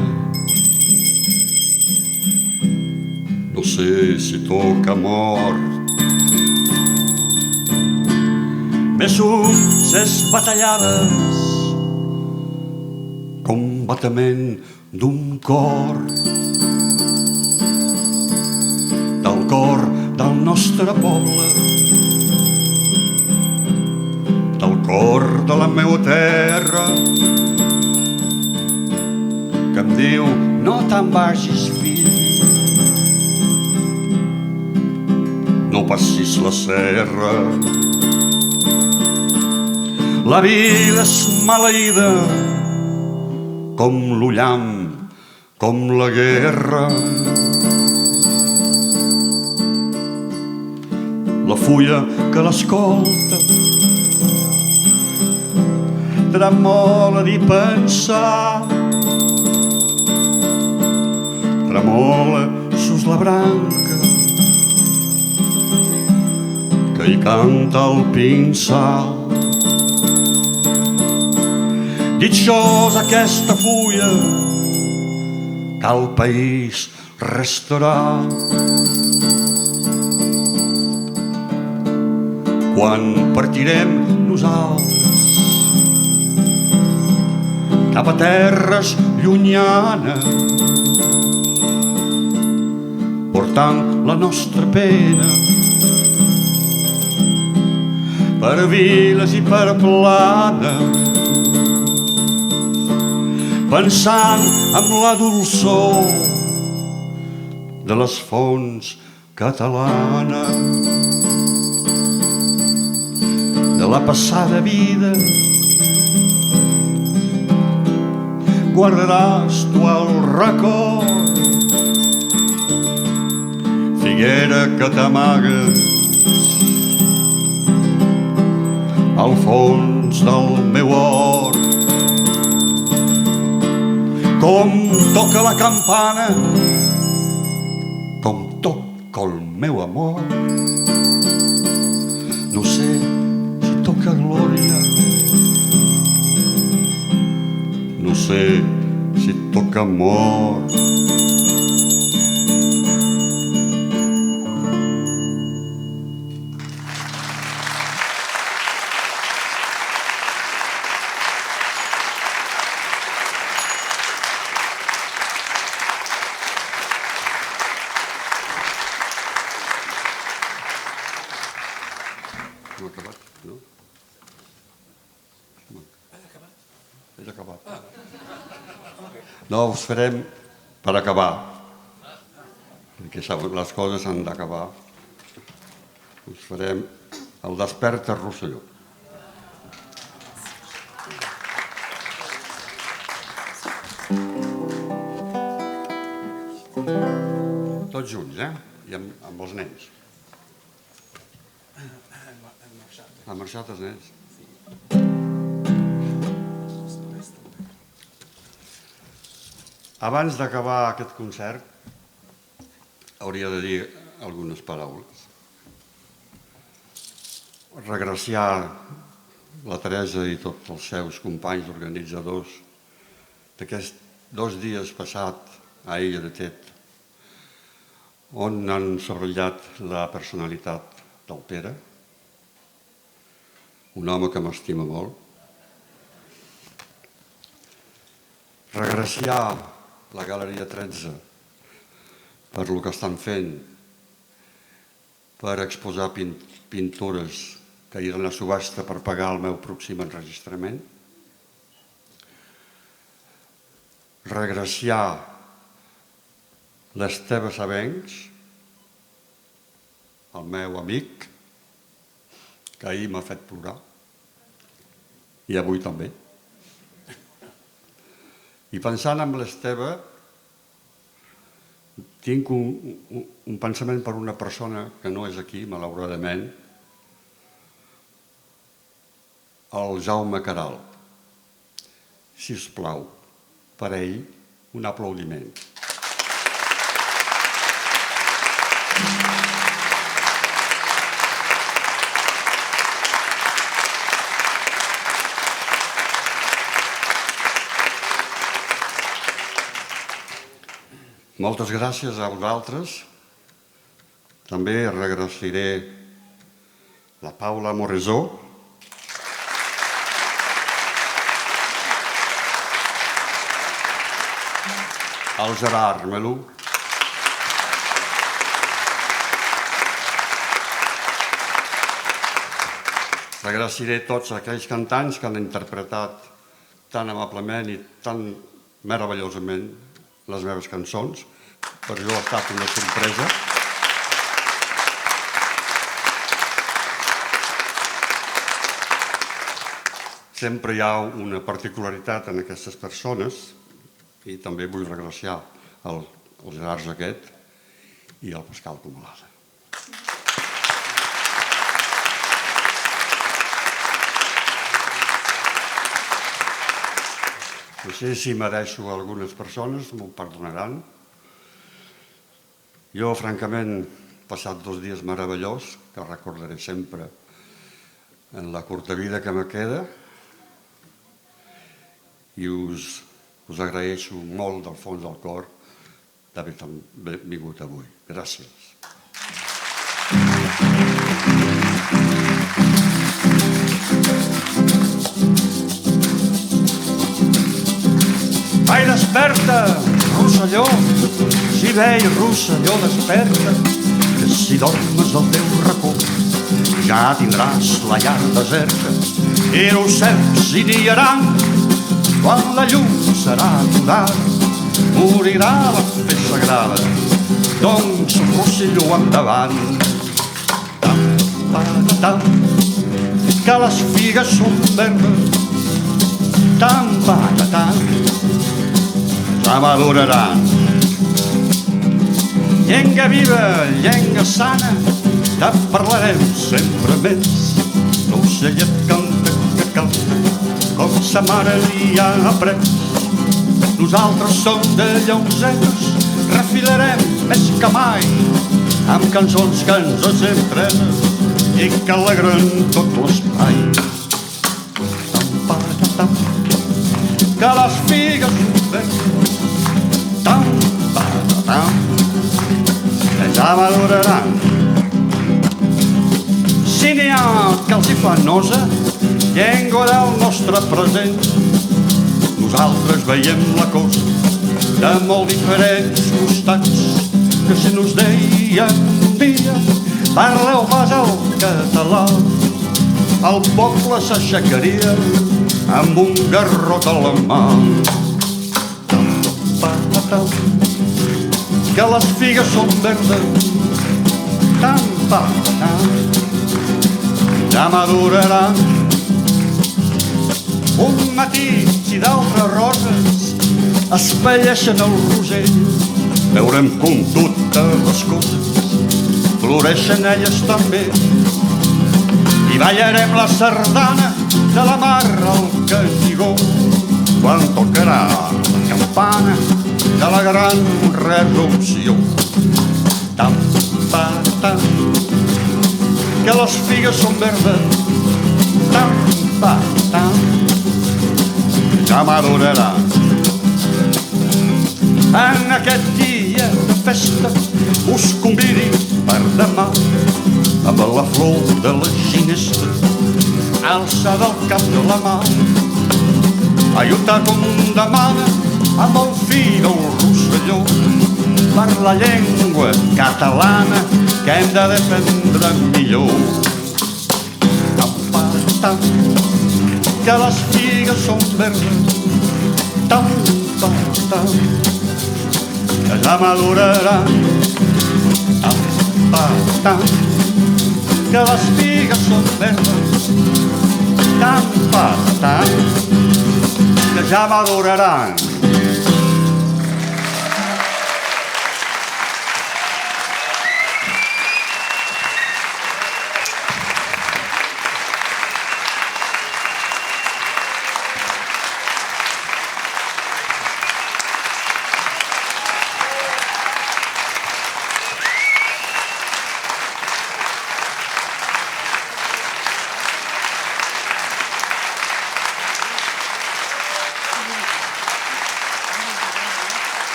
no sé si toca mort. Més ses batallades, com batament d'un cor. Del cor del nostre poble, del cor de la meua terra, que em diu no te'n vagis, fill, no passis la serra. La vida és maleïda, com l'ullam, com la guerra. La fulla que l'escolta tremola d'hi pensar, tremola sus la branca que hi canta el pinsal. Ditxosa aquesta fulla que al país restarà. Quan partirem nosaltres cap a terres llunyanes, portant la nostra pena per viles i per planes, pensant en la dolçor de les fonts catalanes. De la passada vida guardaràs tu el record, figuera que t'amagues al fons del meu hort. Com toca la campana, com toca el meu amor, no sé toca glòria, no sé si toca mort. No us farem per acabar, perquè les coses s'han d'acabar. Us farem el Desperta Rosselló. Tots junts, I amb els nens. Han marxat els nens. Abans d'acabar aquest concert, hauria de dir algunes paraules. Regraciar la Teresa i tots els seus companys organitzadors d'aquests 2 dies passats a Illa de Tet, on han sobrellat la personalitat del Pere, un home que m'estima molt. Regraciar la Galeria 13 per el que estan fent, per exposar pintures que iran a subhasta per pagar el meu pròxim enregistrament. Regraciar l'Esteve Sabencs, el meu amic, que ahir m'ha fet plorar, i avui també. I pensant en l'Esteve, tinc un pensament per una persona que no és aquí, malauradament, el Jaume Caral. Si us plau, per ell, un aplaudiment. Moltes gràcies a vosaltres. També regressaré la Paula Moresó, el Gerard Melú, regressaré tots aquells cantants que han interpretat tan amablement i tan meravellosament les meves cançons. Per jo ha estat una sorpresa. Sempre hi ha una particularitat en aquestes persones i també vull regraciar el Gerard Jaquet i el Pascal Comalada. No sé si mereixo algunes persones, m'ho perdonaran. Jo, francament, he passat 2 dies meravellós, que recordaré sempre en la curta vida que me queda, i us agraeixo molt del fons del cor d'haver vingut avui. Gràcies. Ai, desperta, Rosselló, si vell Rosselló, desperta, que si dormes al teu racó ja tindràs la llar deserta i els cels hi niaran quan la llum serà aturada, morirà la fe sagrada, doncs Rosselló endavant. Tam, tam, que les figues són verdes, tam, tam, ja maduraran. Llengua viva, llengua sana, te parlarem sempre més. L'ocellet canta que canta, com sa mare li ha après. Nosaltres som de lleusetes, refilarem més que mai, amb cançons que ens sent preses i que alegren tot l'espai. Tam, que les figues són verdes, tam, ja maduraran. Si n'hi ha que els hi fa nosa, llengua del nostre present, nosaltres veiem la cosa de molt diferents costats, que si nos deien un dia parleu pas el català, el poble s'aixecaria amb un garrot a la mà. que les figues són verdes, tant per tant, ja maduraran. Un matí, si d'altres roses espelleixen el rosell, veurem com totes les coses floreixen elles també. I ballarem la sardana de la mar al Canigó quan tocarà la campana de la gran revolució. Tam, pa, tam, que les figues són verdes, tam, pa, tam, ja madurarà. En aquest dia de festa us convidi per demà amb la flor de la ginesta alçada al cap de la mà, a lluitar com demana amb el fi del Rosselló per la llengua catalana que hem de defendre millor. Tam, pa, tam, que les figues són verdes, tam, pa, tam, que ja maduraran. Tam, pa, tam, que les figues són verdes, tam, pa, tam, que ja maduraran.